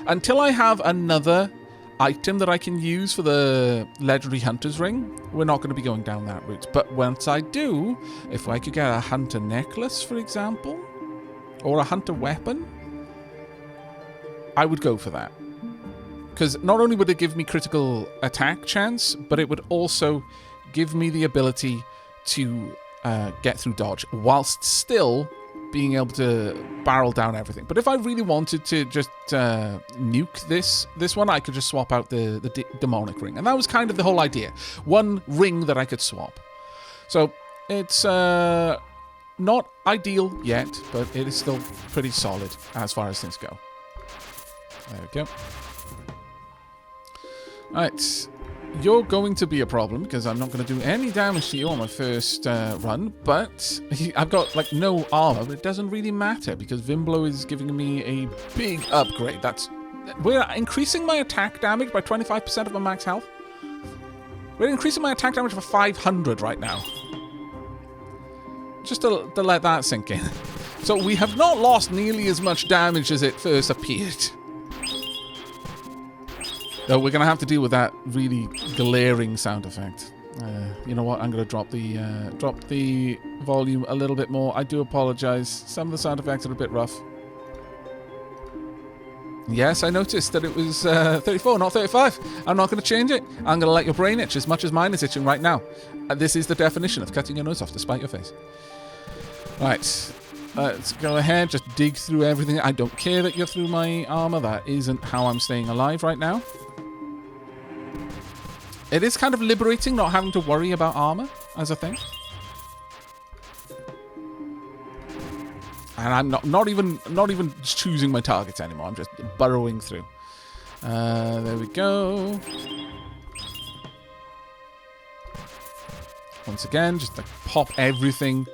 until I have another item that I can use for the Legendary Hunter's Ring, we're not going to be going down that route. But once I do, if I could get a Hunter Necklace, for example, or a Hunter Weapon, I would go for that. Because not only would it give me critical attack chance, but it would also give me the ability to get through dodge, whilst still being able to barrel down everything. But if I really wanted to just nuke this one, I could just swap out the demonic ring. And that was kind of the whole idea. One ring that I could swap. So it's not ideal yet, but it is still pretty solid as far as things go. There we go. Alright, you're going to be a problem because I'm not going to do any damage to you on my first run, but I've got like no armor, but it doesn't really matter because Vimblow is giving me a big upgrade. We're increasing my attack damage by 25% of my max health. We're increasing my attack damage by 500 right now. Just to let that sink in. So we have not lost nearly as much damage as it first appeared. Though we're going to have to deal with that really glaring sound effect. You know what? I'm going to drop the volume a little bit more. I do apologize. Some of the sound effects are a bit rough. Yes, I noticed that it was 34, not 35. I'm not going to change it. I'm going to let your brain itch as much as mine is itching right now. This is the definition of cutting your nose off to spite your face. Right. Let's go ahead, just dig through everything. I don't care that you're through my armor. That isn't how I'm staying alive right now. It is kind of liberating not having to worry about armor as a thing. And I'm not even choosing my targets anymore. I'm just burrowing through. There we go. Once again, just like pop everything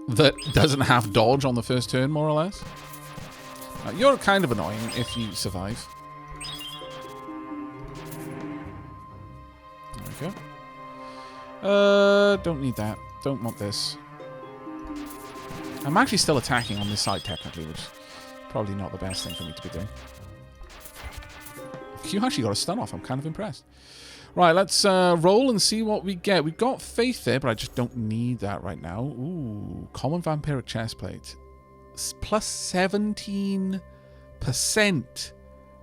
that doesn't have dodge on the first turn, more or less. You're kind of annoying if you survive. There we go. Don't need that. Don't want this. I'm actually still attacking on this side, technically, which is probably not the best thing for me to be doing. You actually got a stun off. I'm kind of impressed. Right, let's roll and see what we get. We've got Faith there, but I just don't need that right now. Ooh, common vampiric chestplate. Plus 17%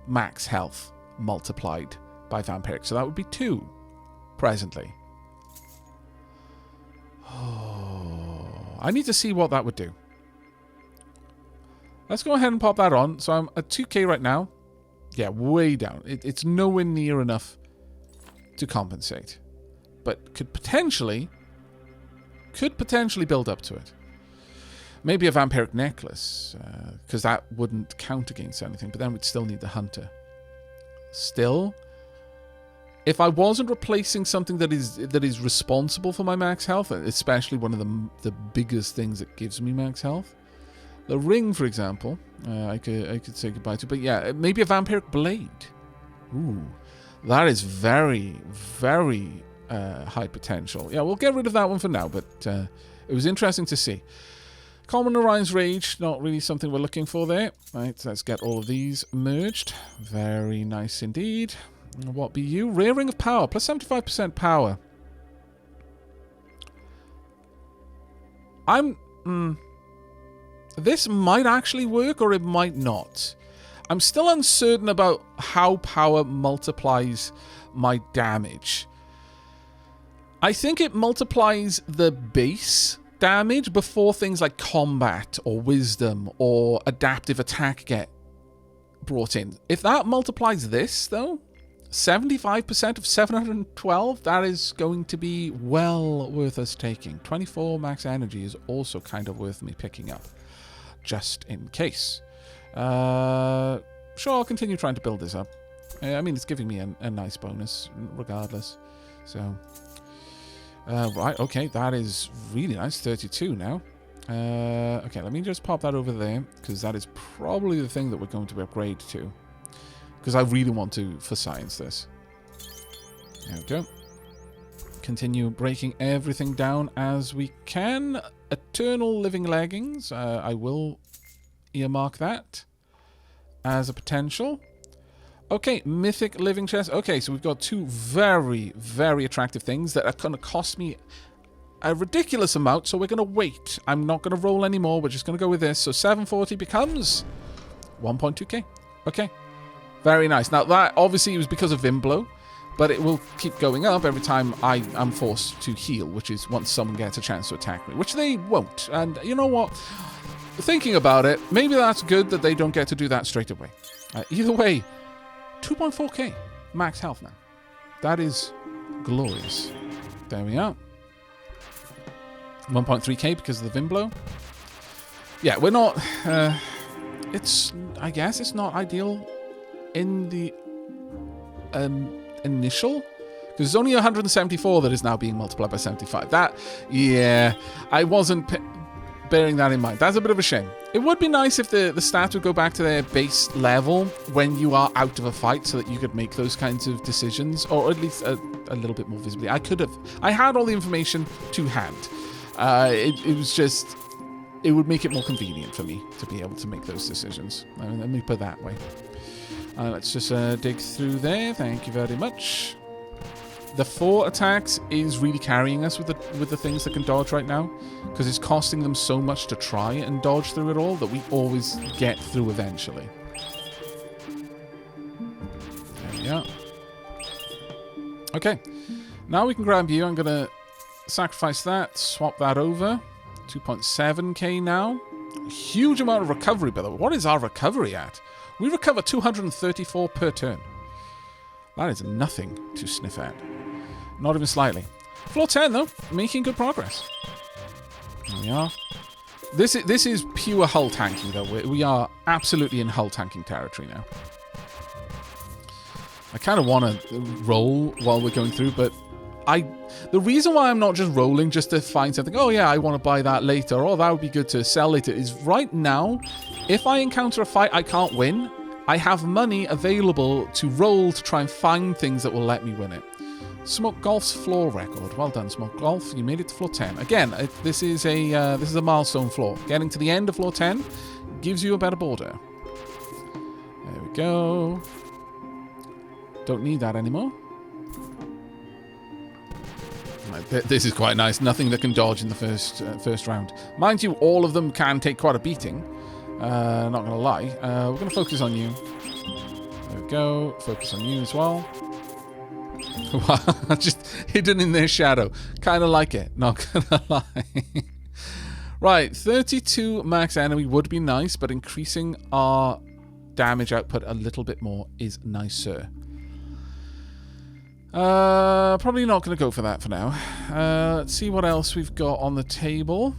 max health multiplied by vampiric. So that would be 2 presently. Oh, I need to see what that would do. Let's go ahead and pop that on. So I'm at 2k right now. Yeah, way down. It's nowhere near enough to compensate, but could potentially build up to it. Maybe a vampiric necklace, because that wouldn't count against anything, but then we'd still need the hunter. Still, if I wasn't replacing something that is responsible for my max health, especially one of the biggest things that gives me max health, the ring, for example, I could say goodbye to. But yeah, maybe a vampiric blade. Ooh. That is very, very high potential. Yeah, we'll get rid of that one for now, but it was interesting to see. Common Orion's Rage, not really something we're looking for there. Right, let's get all of these merged. Very nice indeed. What be you? Rare Ring of Power, plus 75% power. This might actually work, or it might not. I'm still uncertain about how power multiplies my damage. I think it multiplies the base damage before things like combat or wisdom or adaptive attack get brought in. If that multiplies this, though, 75% of 712, that is going to be well worth us taking. 24 max energy is also kind of worth me picking up, just in case. Sure, I'll continue trying to build this up. I mean, it's giving me a nice bonus, regardless. So, right, okay, that is really nice. 32 now. Okay, let me just pop that over there, because that is probably the thing that we're going to upgrade to. Because I really want to for science this. There we go. Continue breaking everything down as we can. Eternal Living Leggings. I will earmark that as a potential. Okay, Mythic Living Chest. Okay, so we've got two very, very attractive things that are going to cost me a ridiculous amount, so we're going to wait. I'm not going to roll anymore. We're just going to go with this. So 740 becomes 1.2k. Okay. Very nice. Now, that obviously was because of Vimblow, but it will keep going up every time I am forced to heal, which is once someone gets a chance to attack me, which they won't. And you know what? Thinking about it, maybe that's good that they don't get to do that straight away. Either way, 2.4k max health now. That is glorious. There we are. 1.3k because of the Vimblow. Yeah, we're not... I guess it's not ideal in the initial, because there's only 174 that is now being multiplied by 75. That, yeah, I wasn't bearing that in mind. That's a bit of a shame. It would be nice if the stats would go back to their base level when you are out of a fight, so that you could make those kinds of decisions, or at least a little bit more visibly. I had all the information to hand. It was just, it would make it more convenient for me to be able to make those decisions. Let me put it that way. Let's just dig through there. Thank you very much. The 4 attacks is really carrying us with the things that can dodge right now, because it's costing them so much to try and dodge through it all that we always get through eventually. There we are. Okay, now we can grab you. I'm going to sacrifice that, swap that over. 2.7k now. A huge amount of recovery, by the way. What is our recovery at? We recover 234 per turn. That is nothing to sniff at. Not even slightly. Floor 10, though. Making good progress. There we are. This is pure hull tanking, though. We are absolutely in hull tanking territory now. I kind of want to roll while we're going through, but the reason why I'm not just rolling just to find something, oh yeah, I want to buy that later, or that would be good to sell later, is right now, if I encounter a fight I can't win, I have money available to roll to try and find things that will let me win it. Smoke Golf's floor record. Well done, Smoke Golf. You made it to floor 10. Again, this is a milestone floor. Getting to the end of floor 10 gives you a better border. There we go. Don't need that anymore. This is quite nice. Nothing that can dodge in the first round. Mind you, all of them can take quite a beating. Not going to lie. We're going to focus on you. There we go. Focus on you as well. Just hidden in their shadow. Kind of like it. Not going to lie. Right. 32 max enemy would be nice, but increasing our damage output a little bit more is nicer. Probably not going to go for that for now. Let's see what else we've got on the table.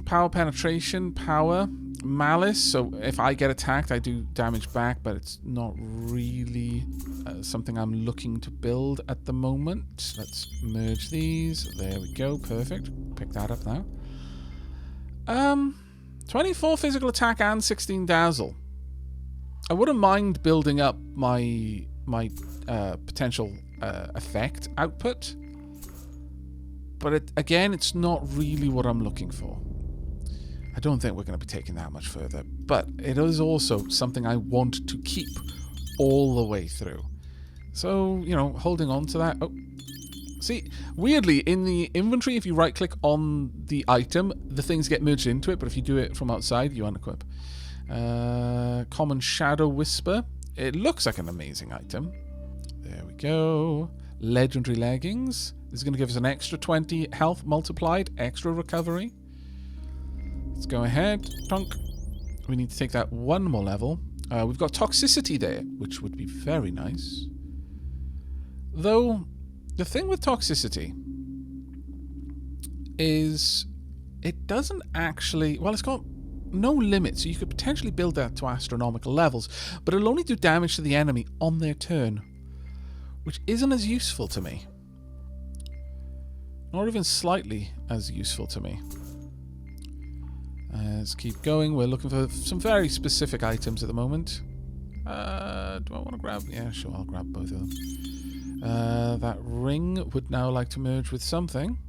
Power penetration, power, malice. So if I get attacked, I do damage back, but it's not really something I'm looking to build at the moment. Let's merge these. There we go. Perfect. Pick that up now. 24 physical attack and 16 dazzle. I wouldn't mind building up my potential effect output, but again, it's not really what I'm looking for. I don't think we're going to be taking that much further, but it is also something I want to keep all the way through. So, you know, holding on to that. Oh, see, weirdly, in the inventory, if you right-click on the item, the things get merged into it, but if you do it from outside, you unequip. Common Shadow Whisper. It looks like an amazing item. There we go. Legendary Leggings. This is going to give us an extra 20 health multiplied, extra recovery. Let's go ahead. Trunk. We need to take that one more level. We've got toxicity there, which would be very nice. Though, the thing with toxicity is it doesn't actually... Well, it's got no limit, so you could potentially build that to astronomical levels, but it'll only do damage to the enemy on their turn, which isn't as useful to me. Not even slightly as useful to me. Let's keep going. We're looking for some very specific items at the moment. Do I want to grab... Yeah, sure, I'll grab both of them. That ring would now like to merge with something.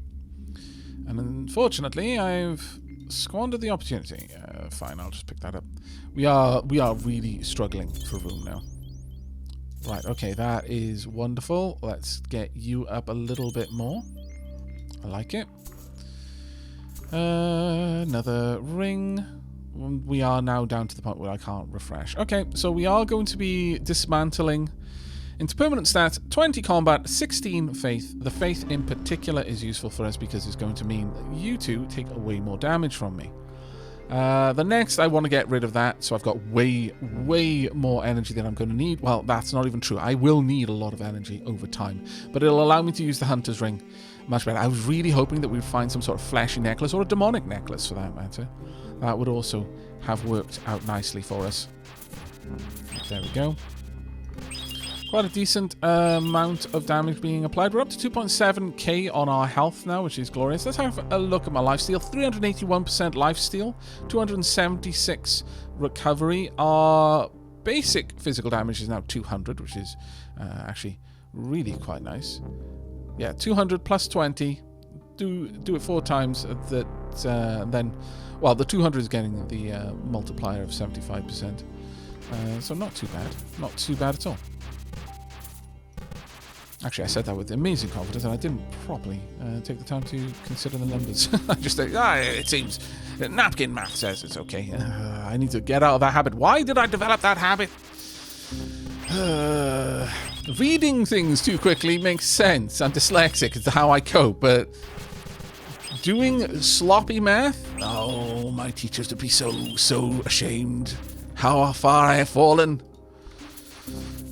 And unfortunately, I've squandered the opportunity. Fine, I'll just pick that up. We are really struggling for room now. Right, okay, that is wonderful. Let's get you up a little bit more. I like it. Another ring. We are now down to the point where I can't refresh. Okay, so we are going to be dismantling into permanent stats, 20 combat, 16 faith. The faith in particular is useful for us because it's going to mean that you two take way more damage from me. The next, I want to get rid of that, so I've got way more energy than I'm going to need. Well, that's not even true. I will need a lot of energy over time, but it'll allow me to use the Hunter's Ring much better. I was really hoping that we'd find some sort of fleshy necklace, or a demonic necklace for that matter. That would also have worked out nicely for us. There we go. Quite a decent amount of damage being applied. We're up to 2.7k on our health now, which is glorious. Let's have a look at my lifesteal. 381% lifesteal, 276 recovery. Our basic physical damage is now 200, which is actually really quite nice. Yeah, 200 plus 20. Do it 4 times. Then, well, the 200 is getting the multiplier of 75%. So not too bad. Not too bad at all. Actually, I said that with amazing confidence, and I didn't properly take the time to consider the numbers. I just think, it seems napkin math says it's okay. I need to get out of that habit. Why did I develop that habit? Reading things too quickly makes sense. I'm dyslexic. It's how I cope, but doing sloppy math? Oh, my teachers would be so ashamed. How far I have fallen.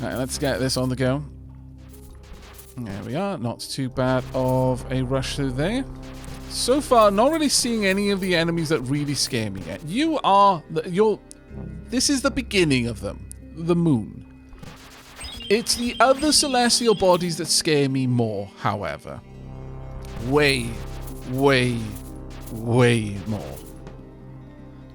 All right, let's get this on the go. There we are. Not too bad of a rush through there. So far, not really seeing any of the enemies that really scare me yet. This is the beginning of them. The moon. It's the other celestial bodies that scare me more, however. Way more.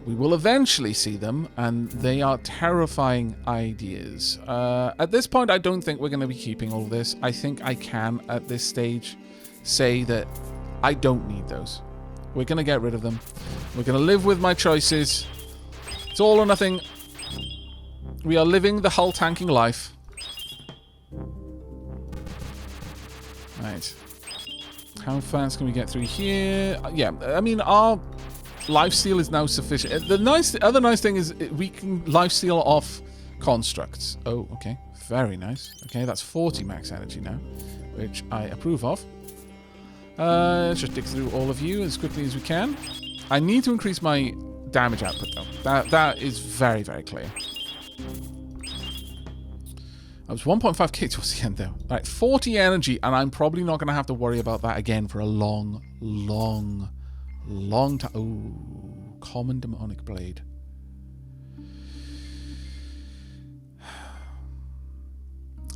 We will eventually see them, and they are terrifying ideas. At this point, I don't think we're going to be keeping all of this. I think I can, at this stage, say that I don't need those. We're going to get rid of them. We're going to live with my choices. It's all or nothing. We are living the hull tanking life. Right. How fast can we get through here? Yeah, I mean, our lifesteal is now sufficient. The other nice thing is we can lifesteal off constructs. Oh, okay. Very nice. Okay, that's 40 max energy now, which I approve of. Let's just dig through all of you as quickly as we can. I need to increase my damage output, though. That is very clear. I was 1.5k towards the end, though. All right, 40 energy, and I'm probably not going to have to worry about that again for a long time. Oh, common demonic blade.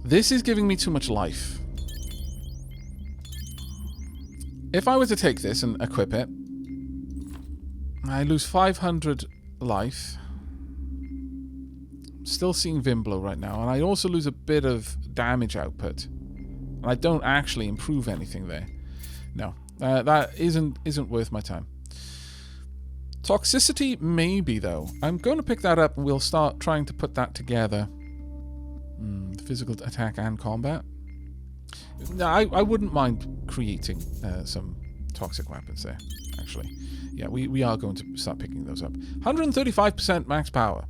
This is giving me too much life. If I were to take this and equip it, I lose 500 life. Still seeing Vimblow right now, and I also lose a bit of damage output. And I don't actually improve anything there. No. That isn't worth my time. Toxicity, maybe, though. I'm going to pick that up, and we'll start trying to put that together. Physical attack and combat. No, I wouldn't mind creating some toxic weapons there, actually. Yeah, we are going to start picking those up. 135% max power.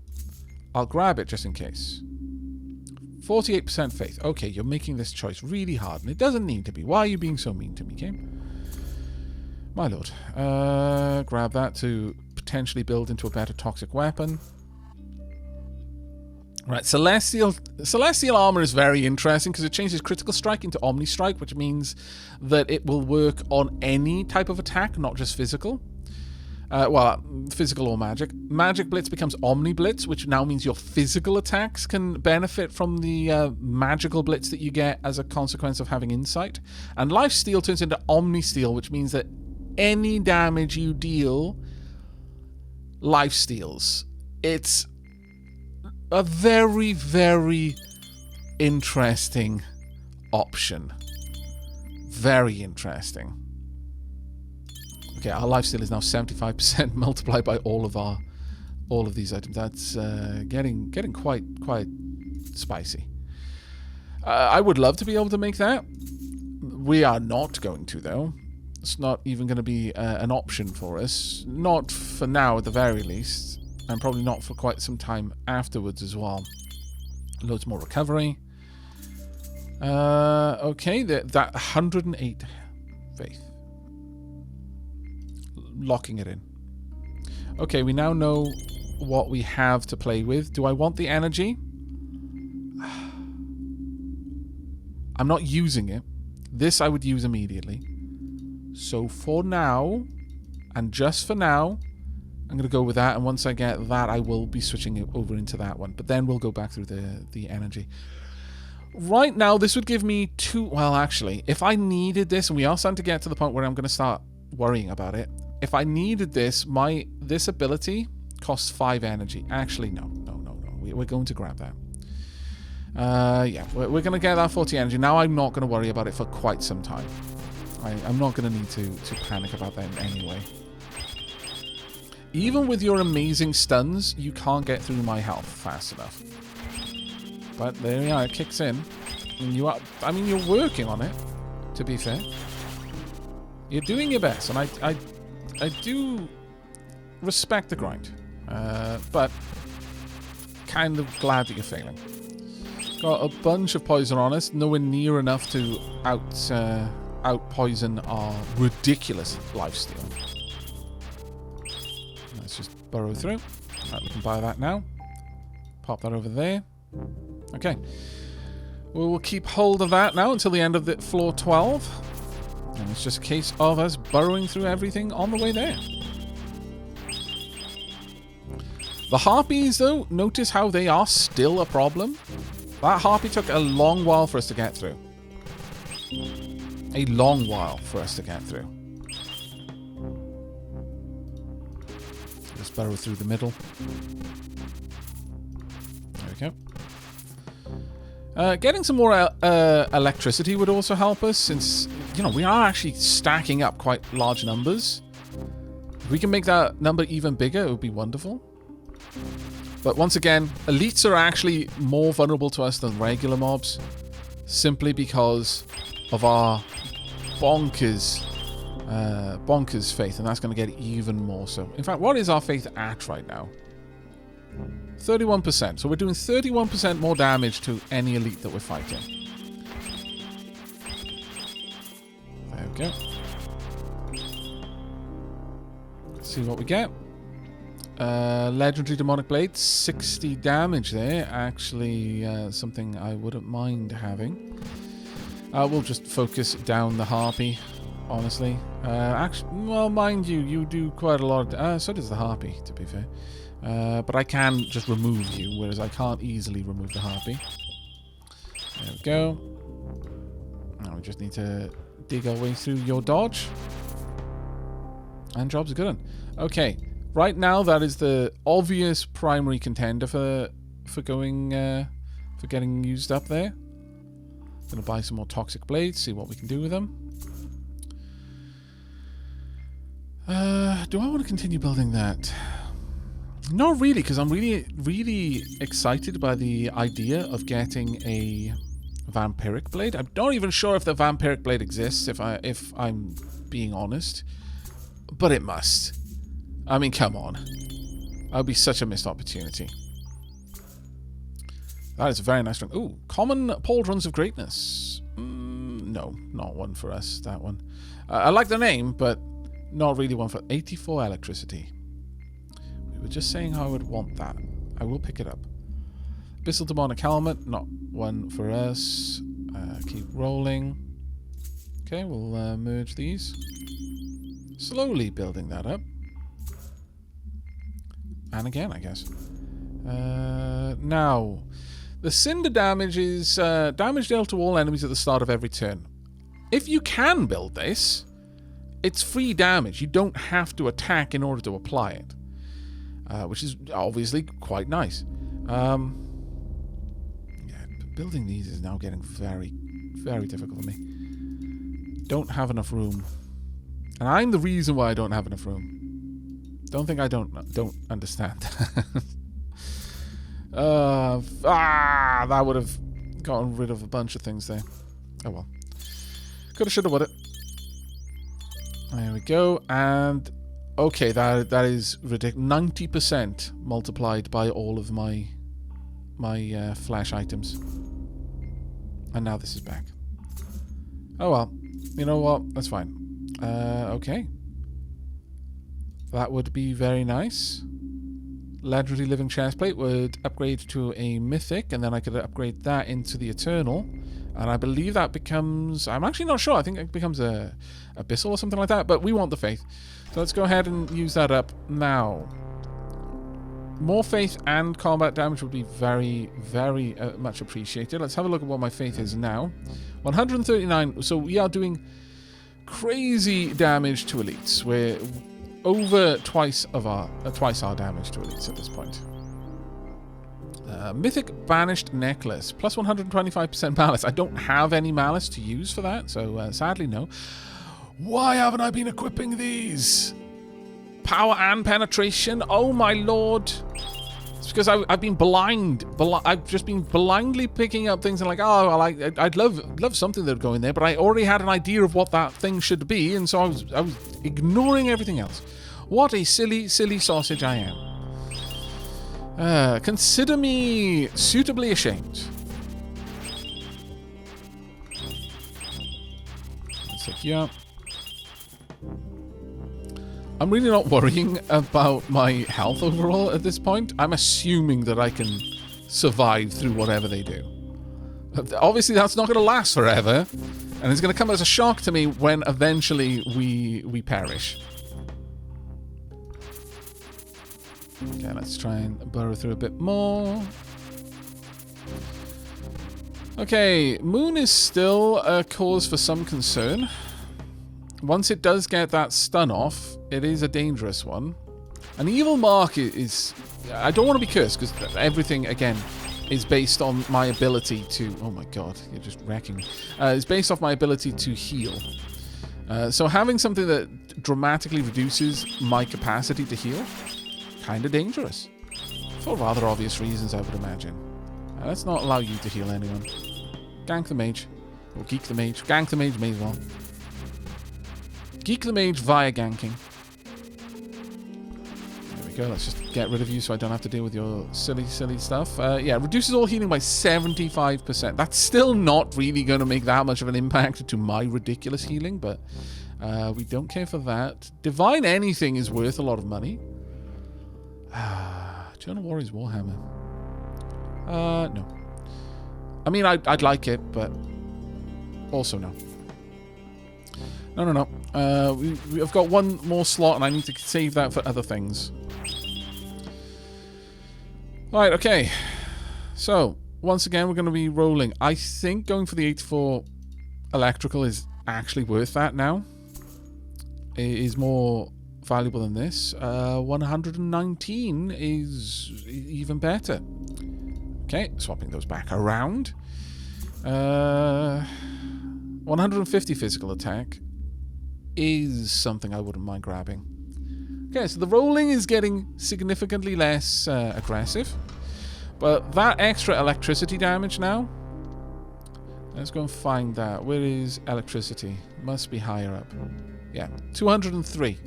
I'll grab it just in case. 48% faith. Okay, you're making this choice really hard, and it doesn't need to be. Why are you being so mean to me, game? My lord. Grab that to potentially build into a better toxic weapon. Right, Celestial Armour is very interesting because it changes critical strike into Omni Strike, which means that it will work on any type of attack, not just physical. Well, physical or magic. Magic Blitz becomes Omni Blitz, which now means your physical attacks can benefit from the magical blitz that you get as a consequence of having insight. And Lifesteal turns into Omni Steal, which means that any damage you deal, Lifesteals. It's a very, very interesting option. Very interesting. Okay, our lifesteal is now 75% multiplied by all of these items. That's getting quite spicy. I would love to be able to make that. We are not going to, though. It's not even going to be an option for us. Not for now, at the very least. And probably not for quite some time afterwards as well. Loads more recovery. Okay, that 108 faith. Locking it in. Okay, we now know what we have to play with. Do I want the energy? I'm not using it. This I would use immediately. So for now, and just for now, I'm going to go with that, and once I get that, I will be switching it over into that one. But then we'll go back through the energy. Right now, this would give me two... Well, actually, if I needed this, and we are starting to get to the point where I'm going to start worrying about it. If I needed this, this ability costs 5 energy. Actually, no. We're going to grab that. Yeah, we're going to get that 40 energy. Now I'm not going to worry about it for quite some time. I'm not going to need to panic about that in any way. Even with your amazing stuns, you can't get through my health fast enough. But there we are, it kicks in. And you're working on it, to be fair. You're doing your best, and I do respect the grind. But kind of glad that you're failing. Got a bunch of poison on us, nowhere near enough to out poison our ridiculous lifesteal. Let's just burrow through. Right, we can buy that now. Pop that over there. Okay. We will keep hold of that now until the end of the floor 12. And it's just a case of us burrowing through everything on the way there. The harpies, though, notice how they are still a problem. That harpy took a long while for us to get through. A long while for us to get through. Let's burrow through the middle. There we go. Getting some more electricity would also help us, since, we are actually stacking up quite large numbers. If we can make that number even bigger, it would be wonderful. But once again, elites are actually more vulnerable to us than regular mobs, simply because of our bonkers faith, and that's going to get even more so. In fact, what is our faith at right now? 31%. So we're doing 31% more damage to any elite that we're fighting. There we go. Let's see what we get. Legendary Demonic Blade, 60 damage there. Actually, something I wouldn't mind having. We'll just focus down the harpy, honestly. Actually, well, mind you, you do quite a lot of... so does the harpy, to be fair. But I can just remove you, whereas I can't easily remove the harpy. There we go. Now we just need to dig our way through your dodge. And job's good one. Okay. Right now, that is the obvious primary contender for getting used up there. Gonna buy some more toxic blades, see what we can do with them. Do I want to continue building that? Not really, because I'm really excited by the idea of getting a vampiric blade. I'm not even sure if the vampiric blade exists, if I'm being honest, but it must. I mean, come on. That would be such a missed opportunity. That is a very nice one. Ooh, common pauldrons of greatness. No, not one for us, that one. I like the name, but not really one for 84 electricity. but just saying how I would want that. I will pick it up. Abyssal Demonic Helmet, not one for us. Keep rolling. Okay, we'll merge these. Slowly building that up. And again, I guess. Now, the Cinder damage is damage dealt to all enemies at the start of every turn. If you can build this, it's free damage. You don't have to attack in order to apply it. Which is obviously quite nice. Yeah, building these is now getting very, very difficult for me. Don't have enough room. And I'm the reason why I don't have enough room. Don't think I don't understand. That would have gotten rid of a bunch of things there. Oh well. Coulda, shoulda, woulda. There we go. And okay, that is ridiculous. 90% multiplied by all of my flash items. And now this is back. Oh well. You know what? That's fine. Okay. That would be very nice. Legendary Living Chestplate would upgrade to a Mythic, and then I could upgrade that into the Eternal. And I believe that becomes... I'm actually not sure. I think it becomes a Abyssal or something like that, but we want the Faith. So let's go ahead and use that up now. More Faith and combat damage would be very, very much appreciated. Let's have a look at what my Faith is now. 139. So we are doing crazy damage to elites. We're over twice our damage to elites at this point. Mythic Banished Necklace. Plus 125% malice. I don't have any malice to use for that, so sadly no. Why haven't I been equipping these? Power and penetration? Oh my lord. It's because I've been blind. I've just been blindly picking up things and like, oh, I'd love something that would go in there, but I already had an idea of what that thing should be, and so I was ignoring everything else. What a silly, silly sausage I am. Consider me suitably ashamed. Let's take you out. I'm really not worrying about my health overall at this point. I'm assuming that I can survive through whatever they do. Obviously, that's not going to last forever, and it's going to come as a shock to me when eventually we perish. Okay, let's try and burrow through a bit more. Okay, Moon is still a cause for some concern. Once it does get that stun off, it is a dangerous one. An evil mark is... I don't want to be cursed, because everything, again, is based on my ability to... Oh my god, you're just wrecking me. It's based off my ability to heal. So having something that dramatically reduces my capacity to heal, kind of dangerous. For rather obvious reasons, I would imagine. Let's not allow you to heal anyone. Gank the mage. Or geek the mage. Gank the mage may as well. Geek the mage via ganking. There we go. Let's just get rid of you so I don't have to deal with your silly, silly stuff. Yeah, reduces all healing by 75%. That's still not really going to make that much of an impact to my ridiculous healing, but we don't care for that. Divine anything is worth a lot of money. Eternal Warriors Warhammer. No. I mean, I'd like it, but also no. No. I've got one more slot, and I need to save that for other things. Alright, okay. So, once again, we're going to be rolling. I think going for the 84 electrical is actually worth that now. It is more valuable than this. 119 is even better. Okay, swapping those back around. 150 physical attack is something I wouldn't mind grabbing. Okay, so the rolling is getting significantly less aggressive, but that extra electricity damage now, let's go and find that. Where is electricity? Must be higher up. Yeah, 203.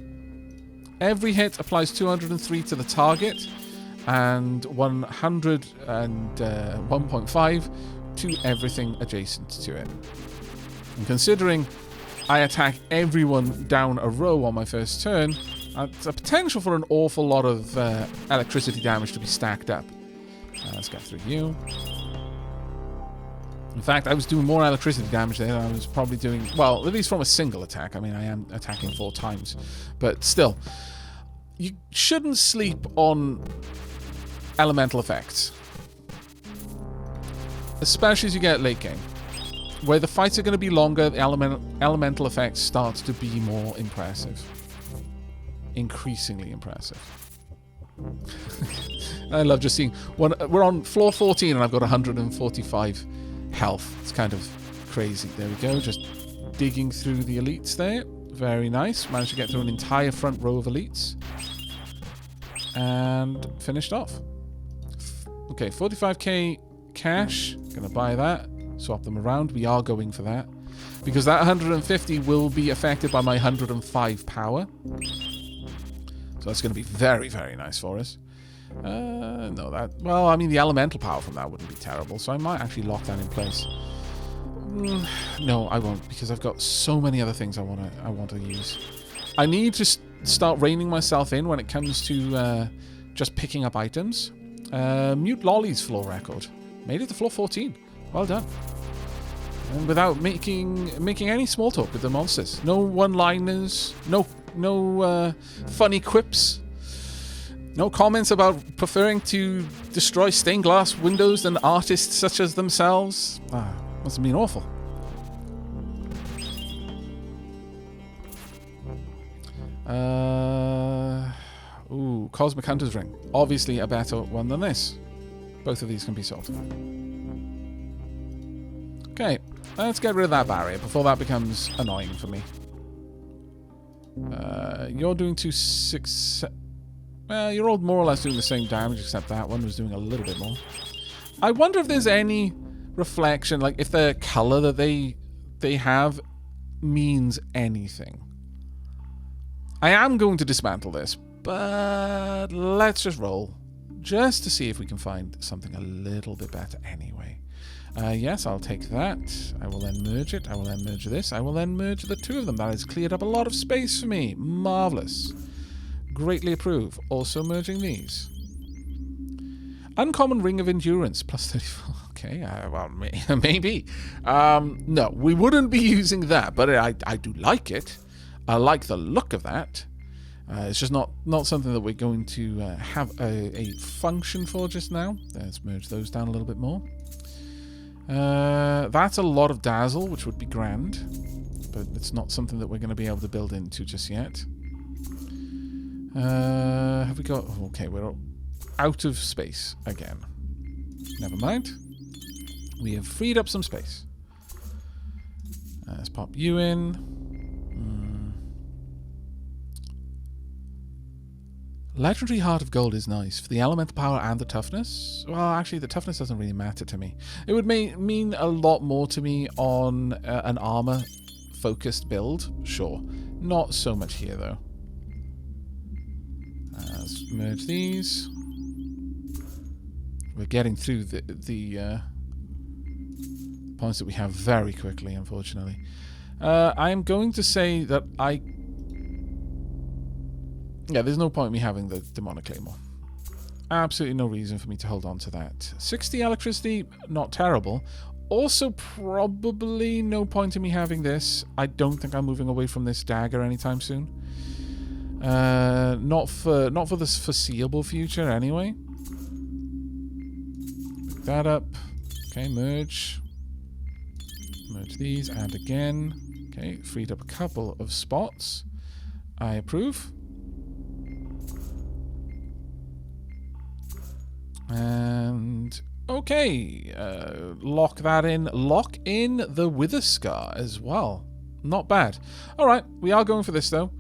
Every hit applies 203 to the target, and 101.5 to everything adjacent to it. And considering I attack everyone down a row on my first turn, It's a potential for an awful lot of electricity damage to be stacked up. Let's get through you. In fact, I was doing more electricity damage there than I was probably doing... Well, at least from a single attack. I mean, I am attacking 4 times. But still, you shouldn't sleep on elemental effects. Especially as you get late game. Where the fights are going to be longer, the elemental effects start to be more impressive. Increasingly impressive. I love just seeing... We're on floor 14 and I've got 145 health. It's kind of crazy. There we go. Just digging through the elites there. Very nice. Managed to get through an entire front row of elites. And finished off. Okay, 45k cash. Gonna buy that. Swap them around. We are going for that. Because that 150 will be affected by my 105 power. So that's going to be very, very nice for us. No, that... Well, I mean, the elemental power from that wouldn't be terrible, so I might actually lock that in place. No, I won't, because I've got so many other things I want to use. I need to start reining myself in when it comes to just picking up items. Mute Lolly's floor record. Made it to floor 14. Well done. And without making any small talk with the monsters. No one-liners. No funny quips. No comments about preferring to destroy stained glass windows than artists such as themselves. Must have been awful. Ooh, Cosmic Hunter's Ring. Obviously a better one than this. Both of these can be sold. Okay, let's get rid of that barrier before that becomes annoying for me. You're doing 2-6... Well, you're all more or less doing the same damage, except that one was doing a little bit more. I wonder if there's any reflection, like if the color that they have means anything. I am going to dismantle this, but let's just roll. Just to see if we can find something a little bit better anyway. Yes, I'll take that. I will then merge it. I will then merge this. I will then merge the two of them. That has cleared up a lot of space for me. Marvellous. Greatly approve. Also merging these. Uncommon Ring of Endurance. Plus 34. Okay, well, maybe. No, we wouldn't be using that, but I do like it. I like the look of that. It's just not something that we're going to have a function for just now. Let's merge those down a little bit more. That's a lot of dazzle, which would be grand, but it's not something that we're going to be able to build into just yet. Have we got... Okay, we're out of space again. Never mind. We have freed up some space. Let's pop you in. Legendary Heart of Gold is nice for the elemental power and the toughness. Well, actually, the toughness doesn't really matter to me. It would mean a lot more to me on an armor-focused build. Sure. Not so much here, though. Let's merge these. We're getting through the points that we have very quickly, unfortunately. I am going to say that yeah, there's no point in me having the Demonic Claymore. Absolutely no reason for me to hold on to that. 60 electricity, not terrible. Also, probably no point in me having this. I don't think I'm moving away from this dagger anytime soon. Not for the foreseeable future, anyway. Pick that up. Okay, merge. Merge these, and again. Okay, freed up a couple of spots. I approve. And okay, lock that in. Lock in the Wither Scar as well. Not bad. All right, we are going for this though.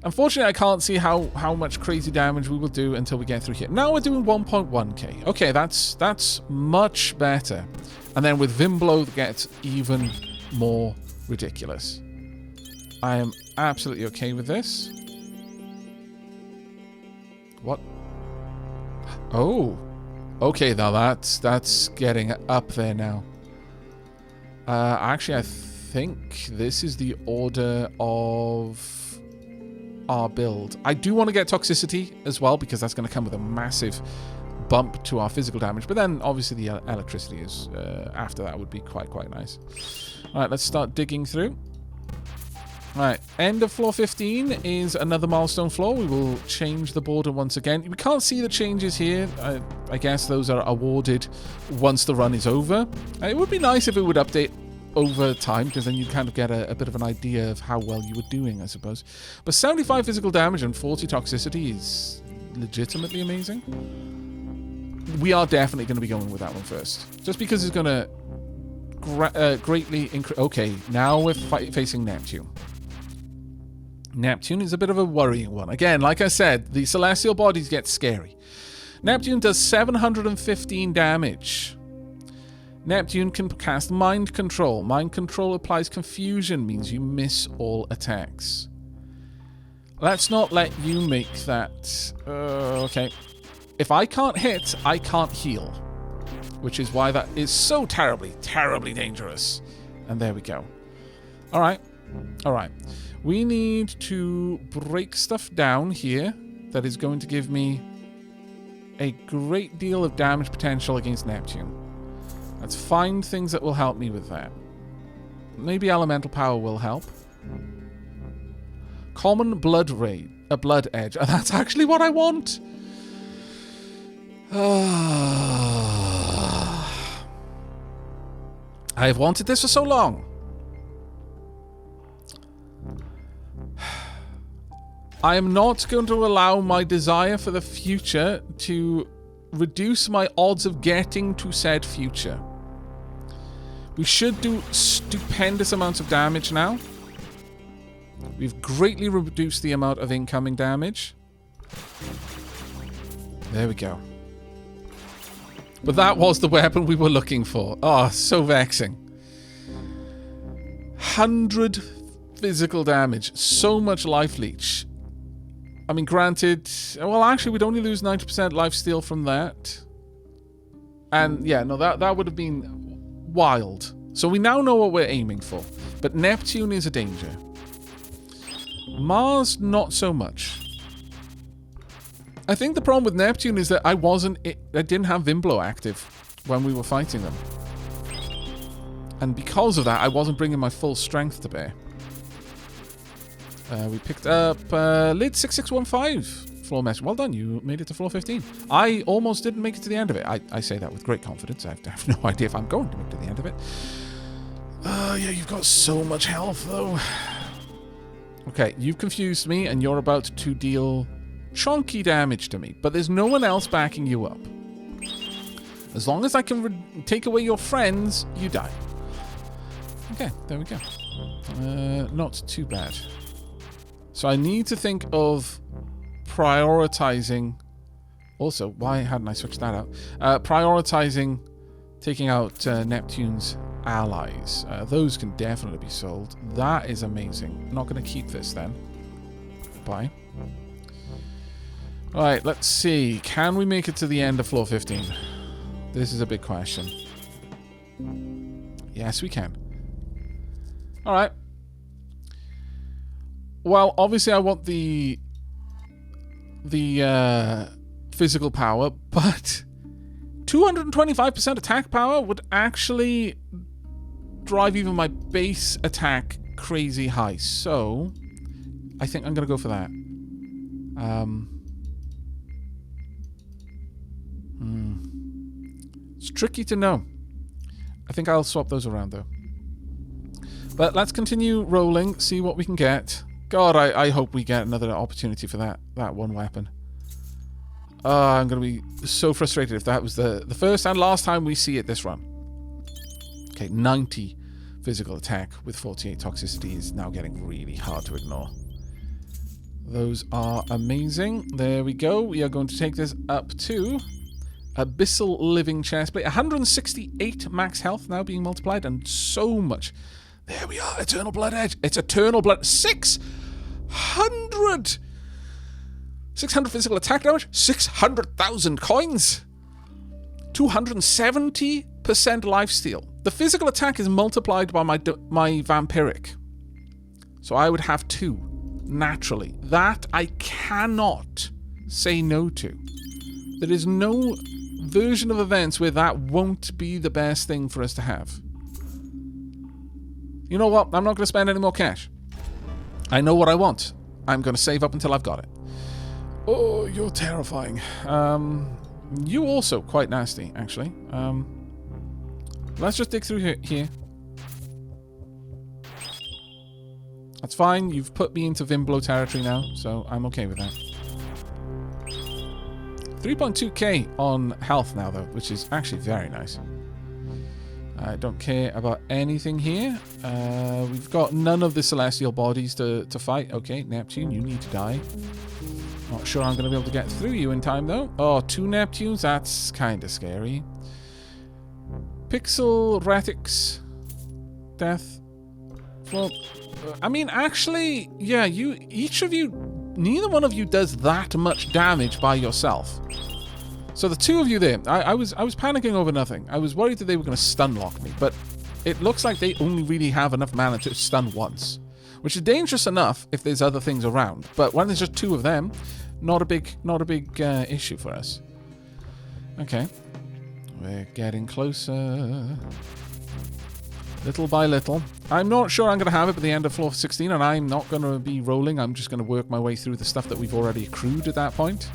Unfortunately, I can't see how much crazy damage we will do until we get through here. Now we're doing 1.1k. Okay, that's much better. And then with Vimblow, it gets even more ridiculous. I am absolutely okay with this. What? Oh. Okay, now that's getting up there now. Actually, I think this is the order of our build. I do want to get toxicity as well, because that's going to come with a massive bump to our physical damage. But then, obviously, the electricity is after that would be quite nice. All right, let's start digging through. All right, end of floor 15 is another milestone floor. We will change the border once again. We can't see the changes here. I guess those are awarded once the run is over. It would be nice if it would update over time, because then you'd kind of get a bit of an idea of how well you were doing, I suppose. But 75 physical damage and 40 toxicity is legitimately amazing. We are definitely going to be going with that one first, just because it's going to greatly increase. Okay, now we're facing Neptune. Neptune is a bit of a worrying one. Again, like I said, the celestial bodies get scary. Neptune does 715 damage. Neptune can cast Mind Control. Mind Control applies confusion, means you miss all attacks. Let's not let you make that... okay. If I can't hit, I can't heal. Which is why that is so terribly dangerous. And there we go. Alright. Alright. We need to break stuff down here that is going to give me a great deal of damage potential against Neptune. Let's find things that will help me with that. Maybe elemental power will help. Common blood raid, a blood edge. That's actually what I want. I've wanted this for so long. I am not going to allow my desire for the future to reduce my odds of getting to said future. We should do stupendous amounts of damage now. We've greatly reduced the amount of incoming damage. There we go. But that was the weapon we were looking for. Oh, so vexing. 100 physical damage. So much life leech. I mean, granted... Well, actually, we'd only lose 90% lifesteal from that. And, yeah, no, that would have been wild. So we now know what we're aiming for. But Neptune is a danger. Mars, not so much. I think the problem with Neptune is that I didn't have Vimblo active when we were fighting them. And because of that, I wasn't bringing my full strength to bear. We picked up lid 6615 floor mesh. Well done, you made it to floor 15. I almost didn't make it to the end of it. I say that with great confidence. I have no idea if I'm going to make it to the end of it. Yeah, you've got so much health, though. Okay, you've confused me, and you're about to deal chunky damage to me. But there's no one else backing you up. As long as I can take away your friends, you die. Okay, there we go. Not too bad. So I need to think of prioritizing... Also, why hadn't I switched that out? Prioritizing taking out Neptune's allies. Those can definitely be sold. That is amazing. I'm not going to keep this then. Bye. Alright, let's see. Can we make it to the end of floor 15? This is a big question. Yes, we can. Alright. Well, obviously I want the physical power, but 225% attack power would actually drive even my base attack crazy high. So, I think I'm going to go for that. It's tricky to know. I think I'll swap those around, though. But let's continue rolling, see what we can get. God, I hope we get another opportunity for that one weapon. I'm going to be so frustrated if that was the first and last time we see it this run. Okay, 90 physical attack with 48 toxicity is now getting really hard to ignore. Those are amazing. There we go. We are going to take this up to Abyssal Living Chestplate. 168 max health now being multiplied, and so much. There we are. Eternal Blood Edge. It's Eternal Blood. 600 physical attack damage. 600,000 coins. 270% lifesteal. The physical attack is multiplied by my vampiric. So I would have 2. naturally. That I cannot say no to. There is no version of events where that won't be the best thing for us to have. You know what? I'm not going to spend any more cash. I know what I want. I'm going to save up until I've got it. Oh, you're terrifying. You also quite nasty, actually. Let's just dig through here. That's fine. You've put me into Vimblo territory now, so I'm okay with that. 3.2k on health now, though, which is actually very nice. I don't care about anything here. We've got none of the celestial bodies to fight. Okay, Neptune, you need to die. Not sure I'm going to be able to get through you in time, though. Oh, 2 Neptunes? That's kind of scary. Pixel, Retix, Death. Well, I mean, actually, yeah, each of you, neither one of you does that much damage by yourself. So the 2 of you there, I was panicking over nothing. I was worried that they were going to stun lock me, but it looks like they only really have enough mana to stun once, which is dangerous enough if there's other things around. But when there's just 2 of them, not a big issue for us. Okay, we're getting closer, little by little. I'm not sure I'm going to have it by the end of floor 16, and I'm not going to be rolling. I'm just going to work my way through the stuff that we've already accrued at that point.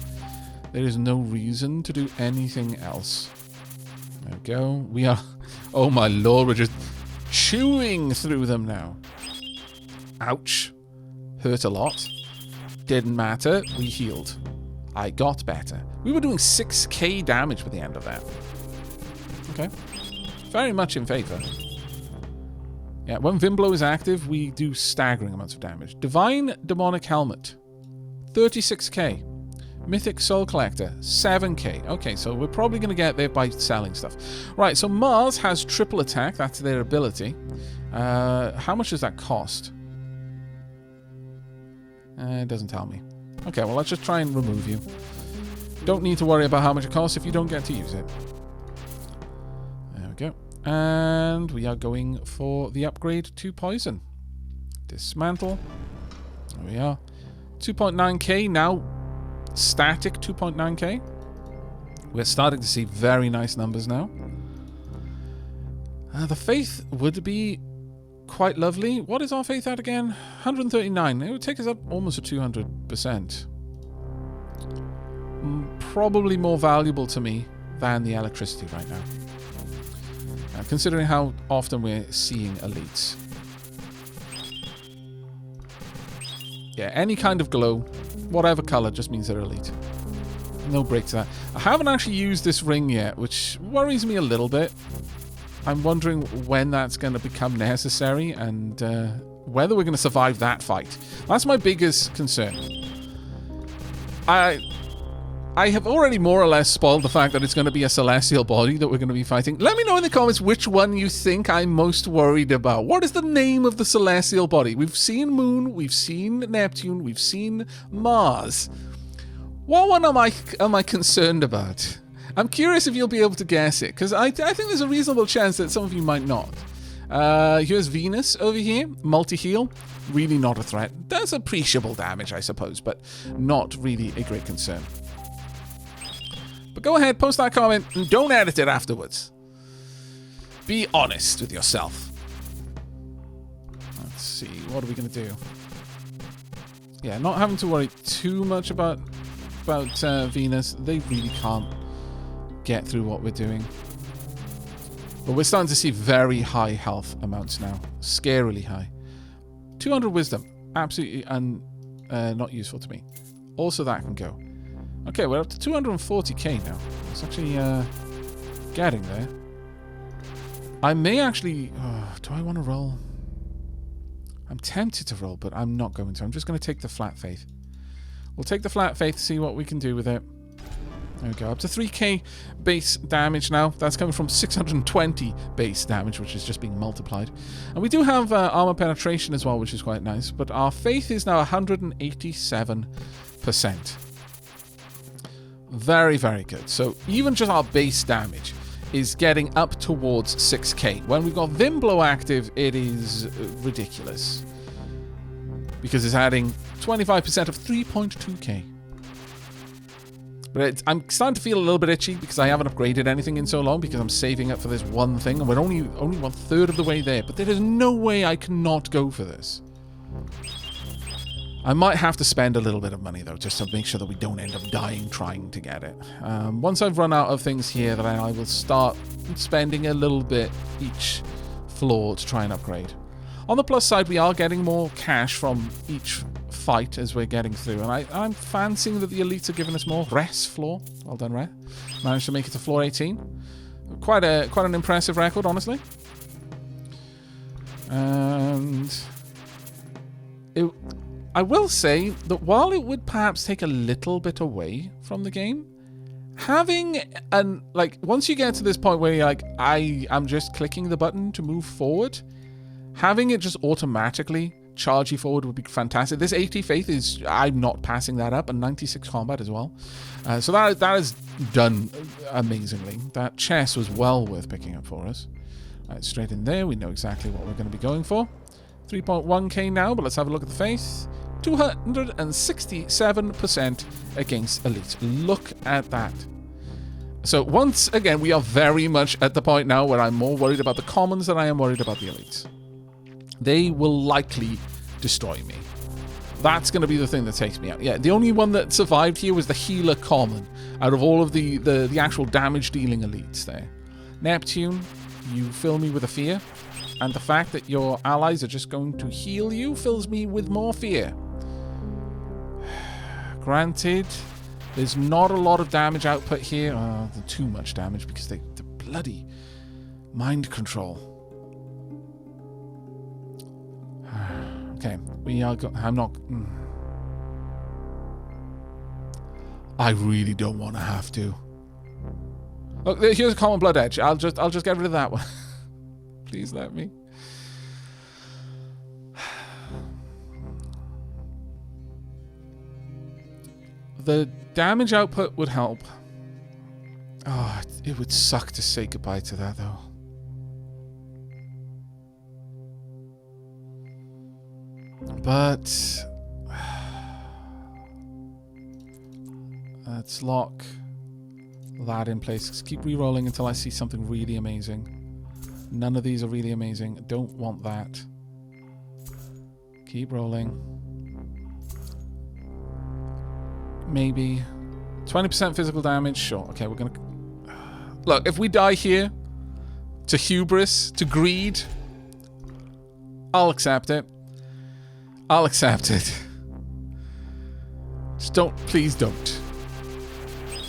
There is no reason to do anything else. There we go. We are... Oh my lord, we're just chewing through them now. Ouch. Hurt a lot. Didn't matter. We healed. I got better. We were doing 6k damage by the end of that. Okay. Very much in favor. Yeah, when Vimblo is active, we do staggering amounts of damage. Divine Demonic Helmet. 36k. Mythic Soul Collector, 7k. Okay, so we're probably going to get there by selling stuff. Right, so Mars has triple attack. That's their ability. How much does that cost? It doesn't tell me. Okay, well, let's just try and remove you. Don't need to worry about how much it costs if you don't get to use it. There we go. And we are going for the upgrade to Poison. Dismantle. There we are. 2.9k now. Static 2.9k. We're starting to see very nice numbers now. The faith would be quite lovely. What is our faith at again? 139. It would take us up almost to 200%. Probably more valuable to me than the electricity right now. Considering how often we're seeing elites. Yeah, any kind of glow, whatever color, just means they're elite. No break to that. I haven't actually used this ring yet, which worries me a little bit. I'm wondering when that's going to become necessary and whether we're going to survive that fight. That's my biggest concern. I have already more or less spoiled the fact that it's going to be a celestial body that we're going to be fighting. Let me know in the comments which one you think I'm most worried about. What is the name of the celestial body? We've seen Moon, we've seen Neptune, we've seen Mars. What one am I concerned about? I'm curious if you'll be able to guess it, because I think there's a reasonable chance that some of you might not. Here's Venus over here, multi-heal. Really not a threat. Does appreciable damage, I suppose, but not really a great concern. But go ahead, post that comment, and don't edit it afterwards. Be honest with yourself. Let's see, what are we going to do? Yeah, not having to worry too much about Venus. They really can't get through what we're doing. But we're starting to see very high health amounts now. Scarily high. 200 wisdom. Absolutely not useful to me. Also, that can go. Okay, we're up to 240k now. It's actually getting there. I may actually... do I want to roll? I'm tempted to roll, but I'm not going to. I'm just going to take the flat faith. We'll take the flat faith to see what we can do with it. There we go. Up to 3k base damage now. That's coming from 620 base damage, which is just being multiplied. And we do have armor penetration as well, which is quite nice. But our faith is now 187%. Very, very good. So even just our base damage is getting up towards 6k. When we've got Vimblo active, it is ridiculous. because it's adding 25% of 3.2k. But I'm starting to feel a little bit itchy because I haven't upgraded anything in so long because I'm saving up for this one thing, and we're only 1/3 of the way there. But there is no way I cannot go for this. I might have to spend a little bit of money, though, just to make sure that we don't end up dying trying to get it. Once I've run out of things here, then I will start spending a little bit each floor to try and upgrade. On the plus side, we are getting more cash from each fight as we're getting through, and I'm fancying that the elites are giving us more. Res floor. Well done, Res. Managed to make it to floor 18. Quite an impressive record, honestly. And I will say that while it would perhaps take a little bit away from the game, having once you get to this point where you're like, I'm just clicking the button to move forward, having it just automatically charge you forward would be fantastic. This 80 faith is, I'm not passing that up, and 96 combat as well. So that is done amazingly. That chest was well worth picking up for us. Right, straight in there, we know exactly what we're going to be going for. 3.1k now, but let's have a look at the faith. 267% against elite. Look at that. So once again, we are very much at the point now where I'm more worried about the commons than I am worried about the elites. They will likely destroy me. That's going to be the thing that takes me out. Yeah, the only one that survived here was the healer common out of all of the actual damage dealing elites there. Neptune, you fill me with a fear, and the fact that your allies are just going to heal you fills me with more fear. Granted, there's not a lot of damage output here. Too much damage because the bloody mind control. Okay, we are. I'm not. I really don't want to have to. Look, here's a common blood edge. I'll just get rid of that one. Please let me. The damage output would help. Oh, it would suck to say goodbye to that, though. But let's lock that in place. Just keep re-rolling until I see something really amazing. None of these are really amazing. Don't want that. Keep rolling. Maybe 20% physical damage. Sure. Okay, we're gonna look. If we die here to hubris, to greed, I'll accept it. I'll accept it. Just don't. Please don't.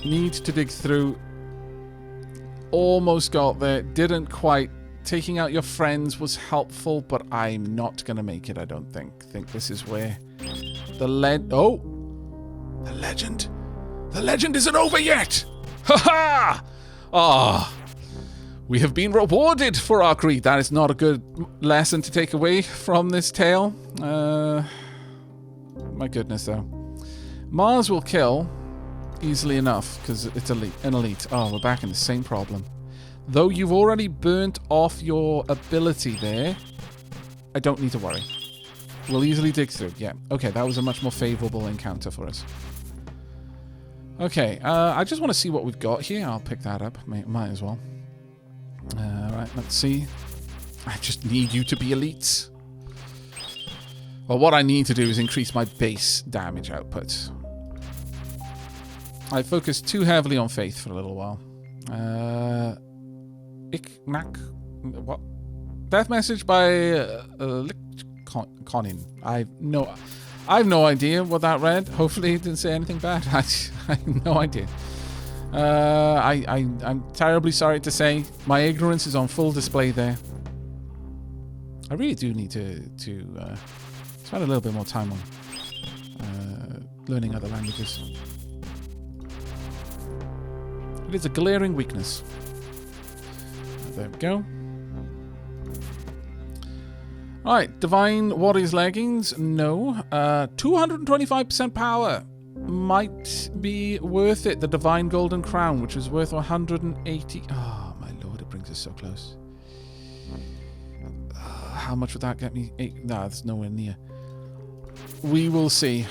Need to dig through. Almost got there. Didn't quite. Taking out your friends was helpful, but I'm not gonna make it. I don't think. Think this is where the The legend. The legend isn't over yet! Ha-ha! Ah. We have been rewarded for our greed. That is not a good lesson to take away from this tale. My goodness, though. Mars will kill easily enough, because it's an elite. Oh, we're back in the same problem. Though you've already burnt off your ability there, I don't need to worry. We'll easily dig through. Yeah, okay, that was a much more favorable encounter for us. Okay, I just want to see what we've got here. I'll pick that up. Might as well. Right, let's see. I just need you to be elites. Well, what I need to do is increase my base damage output. I focused too heavily on faith for a little while. What? Death message by Conin. I have no idea what that read. Hopefully it didn't say anything bad. I have no idea. I'm terribly sorry to say. My ignorance is on full display there. I really do need to spend a little bit more time on learning other languages. It is a glaring weakness. There we go. Alright, Divine Warrior's Leggings, no. 225% power. Might be worth it. The Divine Golden Crown, which is worth 180. Oh, my lord, it brings us so close. How much would that get me? 8. No, that's nowhere near. We will see.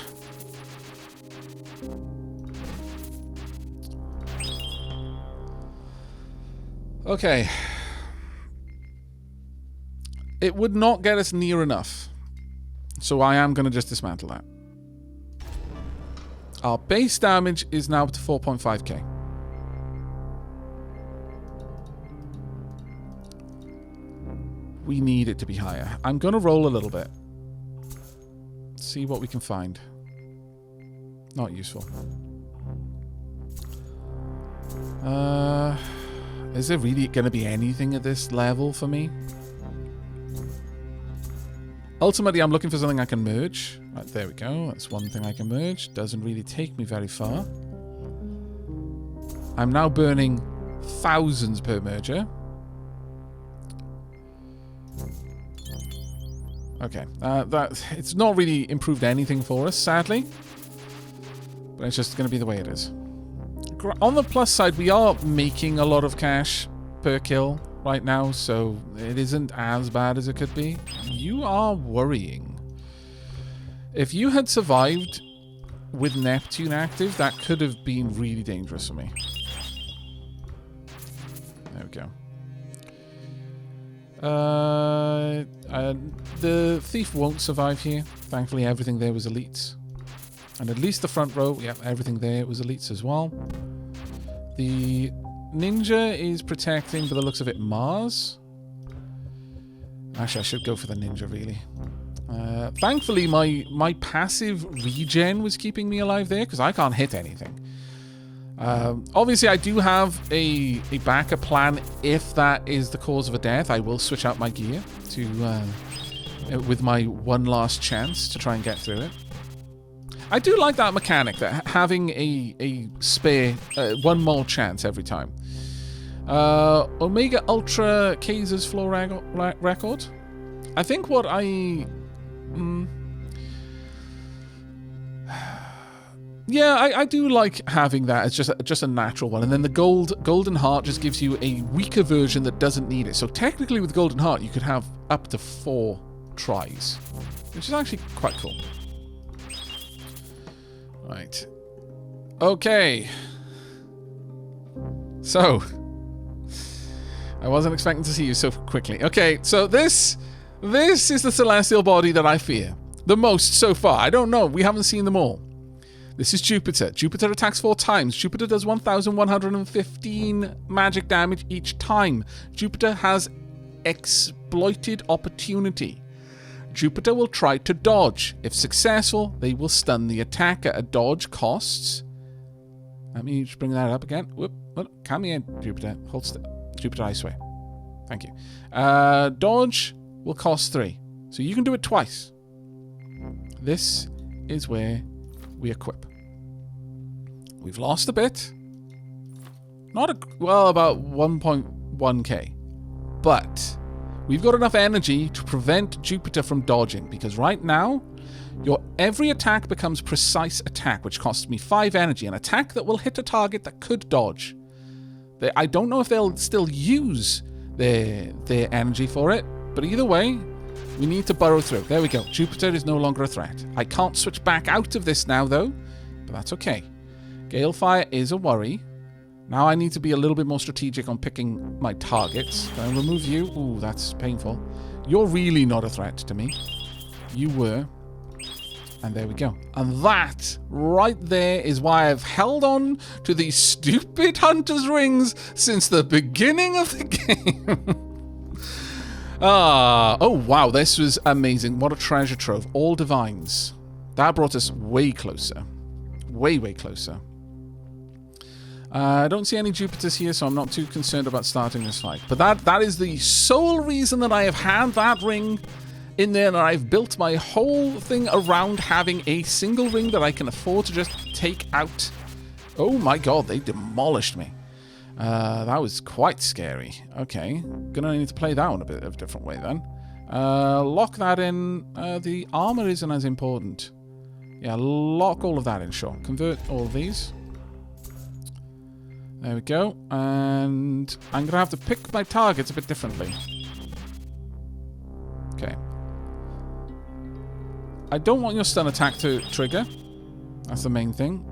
Okay. It would not get us near enough. So I am going to just dismantle that. Our base damage is now up to 4.5k. We need it to be higher. I'm going to roll a little bit. See what we can find. Not useful. Is there really going to be anything at this level for me? Ultimately, I'm looking for something I can merge. Right, there we go. That's one thing I can merge. Doesn't really take me very far. I'm now burning thousands per merger. Okay, it's not really improved anything for us, sadly. But it's just going to be the way it is. On the plus side, we are making a lot of cash per kill right now, so it isn't as bad as it could be. You are worrying. If you had survived with Neptune active, that could have been really dangerous for me. There we go. The thief won't survive here. Thankfully, everything there was elites. And at least the front row, yeah, everything there was elites as well. The ninja is protecting, by the looks of it, Mars. Actually, I should go for the ninja, really. Thankfully, my passive regen was keeping me alive there, because I can't hit anything. Obviously, I do have a backup plan. If that is the cause of a death, I will switch out my gear to with my one last chance to try and get through it. I do like that mechanic, that having a spare one more chance every time. Omega Ultra Kaiser's floor record. I think what I... yeah, I do like having that. It's just a natural one. And then the Golden Heart just gives you a weaker version that doesn't need it. So technically with Golden Heart, you could have up to 4 tries, which is actually quite cool. Right. Okay. So, I wasn't expecting to see you so quickly. Okay, so this is the celestial body that I fear the most so far. I don't know. We haven't seen them all. This is Jupiter. Jupiter attacks 4 times. Jupiter does 1,115 magic damage each time. Jupiter has exploited opportunity. Jupiter will try to dodge. If successful, they will stun the attacker. A dodge costs... Let me just bring that up again. Whoop. Come here, Jupiter. Hold still. Jupiter, I swear. Thank you. Dodge will cost 3. So you can do it twice. This is where we equip. We've lost a bit. Well, about 1.1k. But we've got enough energy to prevent Jupiter from dodging, because right now, your every attack becomes precise attack, which costs me 5 energy. An attack that will hit a target that could dodge. I don't know if they'll still use their energy for it, but either way, we need to burrow through. There we go. Jupiter is no longer a threat. I can't switch back out of this now, though, but that's okay. Galefire is a worry. Now I need to be a little bit more strategic on picking my targets. Can I remove you? Ooh, that's painful. You're really not a threat to me. You were. And there we go. And that right there is why I've held on to these stupid Hunter's Rings since the beginning of the game. Oh, wow. This was amazing. What a treasure trove. All divines. That brought us way closer. Way, way closer. I don't see any Jupiters here, so I'm not too concerned about starting this fight. But that is the sole reason that I have had that ring in there, and I've built my whole thing around having a single ring that I can afford to just take out. Oh my god, they demolished me. That was quite scary. Okay, gonna need to play that one a bit of a different way then. Lock that in. The armor isn't as important. Yeah, lock all of that in, sure. Convert all of these. There we go. And I'm gonna have to pick my targets a bit differently. Okay. I don't want your stun attack to trigger. That's the main thing.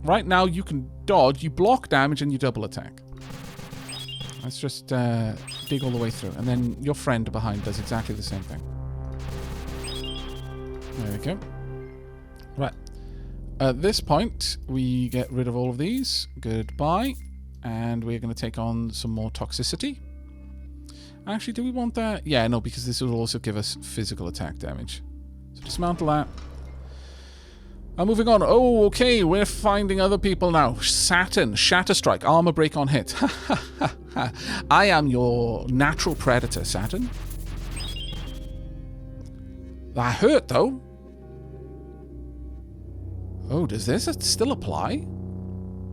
Right now, you can dodge, you block damage, and you double attack. Let's just dig all the way through. And then your friend behind does exactly the same thing. There we go. Right. At this point, we get rid of all of these. Goodbye. And we're going to take on some more toxicity. Actually, do we want that? Yeah, no, because this will also give us physical attack damage. So dismantle that. Moving on. Oh, okay, we're finding other people now. Saturn, Shatter Strike, Armor Break on hit. I am your natural predator, Saturn. That hurt, though. Oh, does this still apply?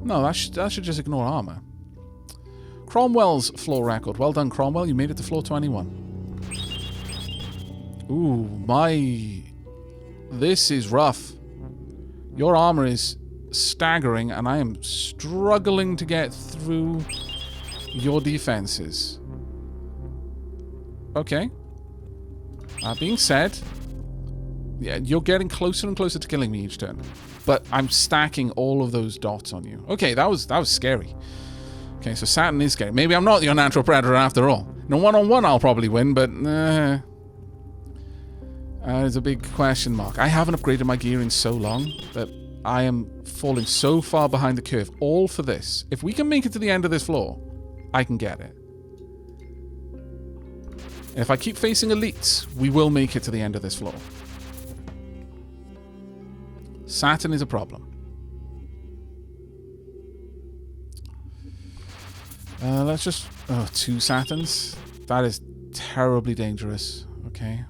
No, that should just ignore armor. Cromwell's floor record. Well done, Cromwell. You made it to floor 21. Ooh, my... This is rough. Your armor is staggering, and I am struggling to get through your defenses. Okay. That being said, yeah, you're getting closer and closer to killing me each turn. But I'm stacking all of those dots on you. Okay, that was scary. Okay, so Saturn is scary. Maybe I'm not your natural predator after all. No, one-on-one I'll probably win, but... there's a big question mark. I haven't upgraded my gear in so long that I am falling so far behind the curve. All for this. If we can make it to the end of this floor, I can get it. And if I keep facing elites, we will make it to the end of this floor. Saturn is a problem. Let's just... Oh, 2 Saturns? That is terribly dangerous. Okay.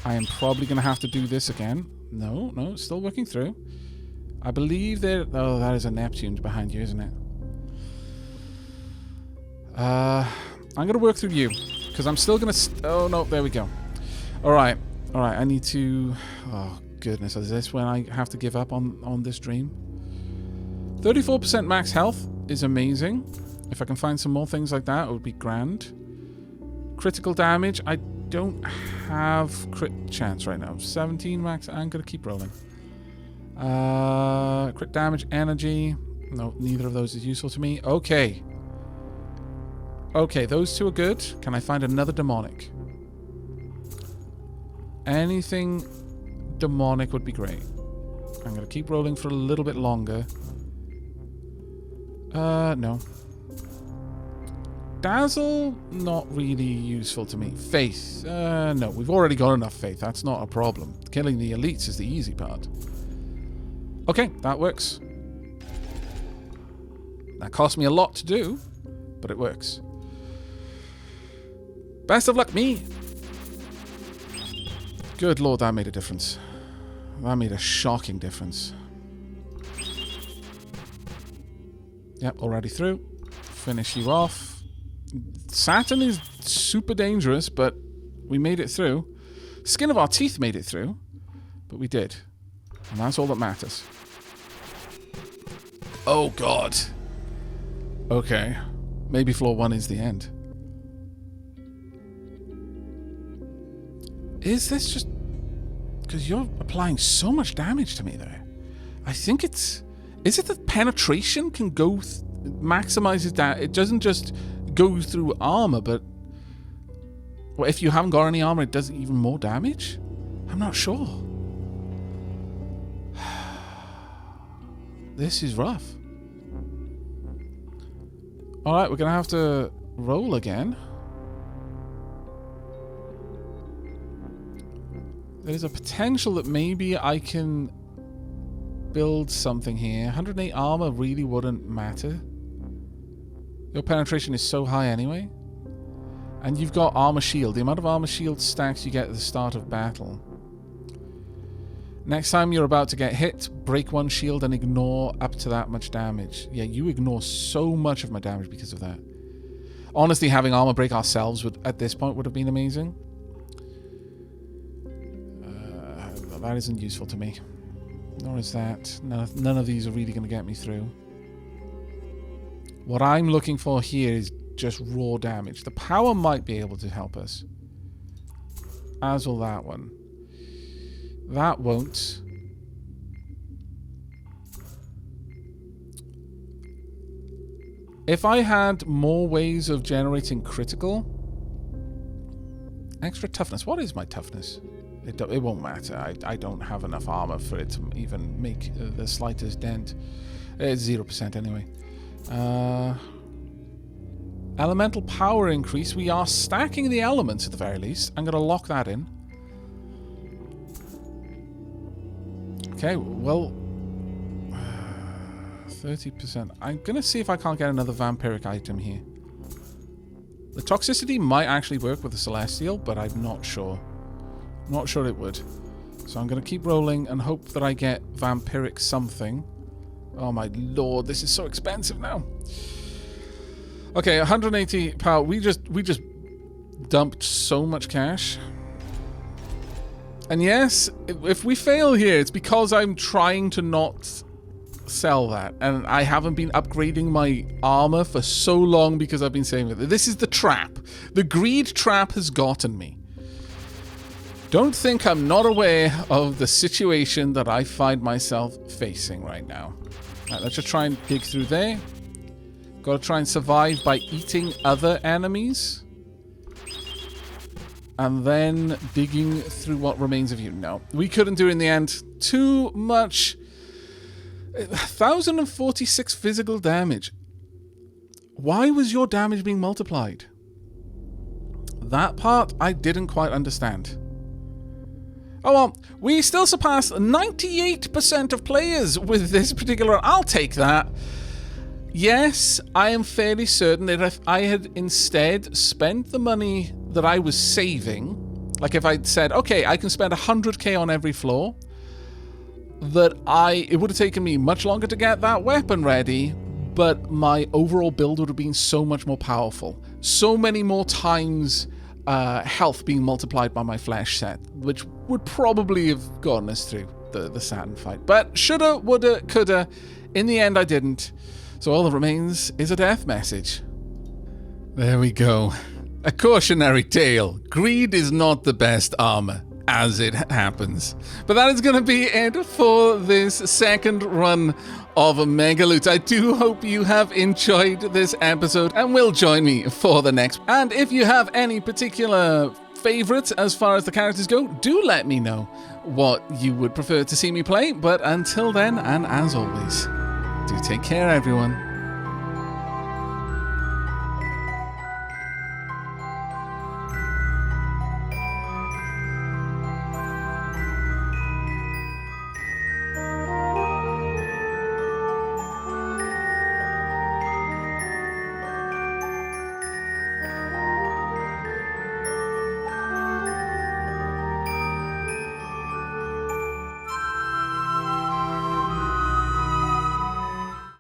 I am probably going to have to do this again. No, it's still working through. I believe there... Oh, that is a Neptune behind you, isn't it? I'm going to work through you. Because I'm still going to... Oh, no, there we go. Alright, I need to... Oh, goodness. Is this when I have to give up on this dream? 34% max health is amazing. If I can find some more things like that, it would be grand. Critical damage, I don't have crit chance right now. 17 max, I'm going to keep rolling. Crit damage, energy. No, neither of those is useful to me. Okay. Okay, those two are good. Can I find another demonic? Anything demonic would be great. I'm going to keep rolling for a little bit longer. No. Dazzle, not really useful to me. Faith, no, we've already got enough faith. That's not a problem. Killing the elites is the easy part. Okay, that works. That cost me a lot to do, but it works. Best of luck, me. Good lord, that made a difference. That made a shocking difference. Yep, already through. Finish you off. Saturn is super dangerous, but we made it through. Skin of our teeth made it through, but we did. And that's all that matters. Oh, God. Okay. Maybe floor 1 is the end. Is this just... Because you're applying so much damage to me there. I think it's... Is it that penetration can go... maximizes that? It doesn't just go through armor, but... Well, if you haven't got any armor, it does even more damage? I'm not sure. This is rough. Alright, we're going to have to roll again. There's a potential that maybe I can build something here. 108 armor really wouldn't matter. Your penetration is so high anyway. And you've got armor shield. The amount of armor shield stacks you get at the start of battle. Next time you're about to get hit, break one shield and ignore up to that much damage. Yeah, you ignore so much of my damage because of that. Honestly, having armor break ourselves would, at this point, would have been amazing. That isn't useful to me. Nor is that. None of these are really going to get me through. What I'm looking for here is just raw damage. The power might be able to help us. As will that one. That won't. If I had more ways of generating critical... Extra toughness. What is my toughness? It won't matter. I don't have enough armor for it to even make the slightest dent. It's 0% anyway. Elemental power increase. We are stacking the elements at the very least. I'm going to lock that in. Okay, well... 30%. I'm going to see if I can't get another vampiric item here. The toxicity might actually work with the Celestial, but I'm not sure. Not sure it would. So I'm going to keep rolling and hope that I get vampiric something. Oh my lord, this is so expensive now. Okay, 180 power. We just dumped so much cash. And yes, if we fail here, it's because I'm trying to not sell that. And I haven't been upgrading my armor for so long because I've been saving it. This is the trap. The greed trap has gotten me. Don't think I'm not aware of the situation that I find myself facing right now. Right, let's just try and dig through there. Gotta try and survive by eating other enemies. And then digging through what remains of you. No, we couldn't do in the end. Too much. 1,046 physical damage. Why was your damage being multiplied? That part I didn't quite understand. Oh well, we still surpassed 98% of players with this particular... I'll take that. Yes, I am fairly certain that if I had instead spent the money that I was saving, like if I'd said, okay, I can spend 100k on every floor, that it would have taken me much longer to get that weapon ready, but my overall build would have been so much more powerful. So many more times health being multiplied by my flesh set, which would probably have gotten us through the Saturn fight. But shoulda, woulda, coulda. In the end, I didn't. So all that remains is a death message. There we go. A cautionary tale. Greed is not the best armor, as it happens. But that is going to be it for this second run of Megaloot. I do hope you have enjoyed this episode and will join me for the next. And if you have any particular favorites as far as the characters go, do let me know what you would prefer to see me play. But until then, and as always, do take care, everyone.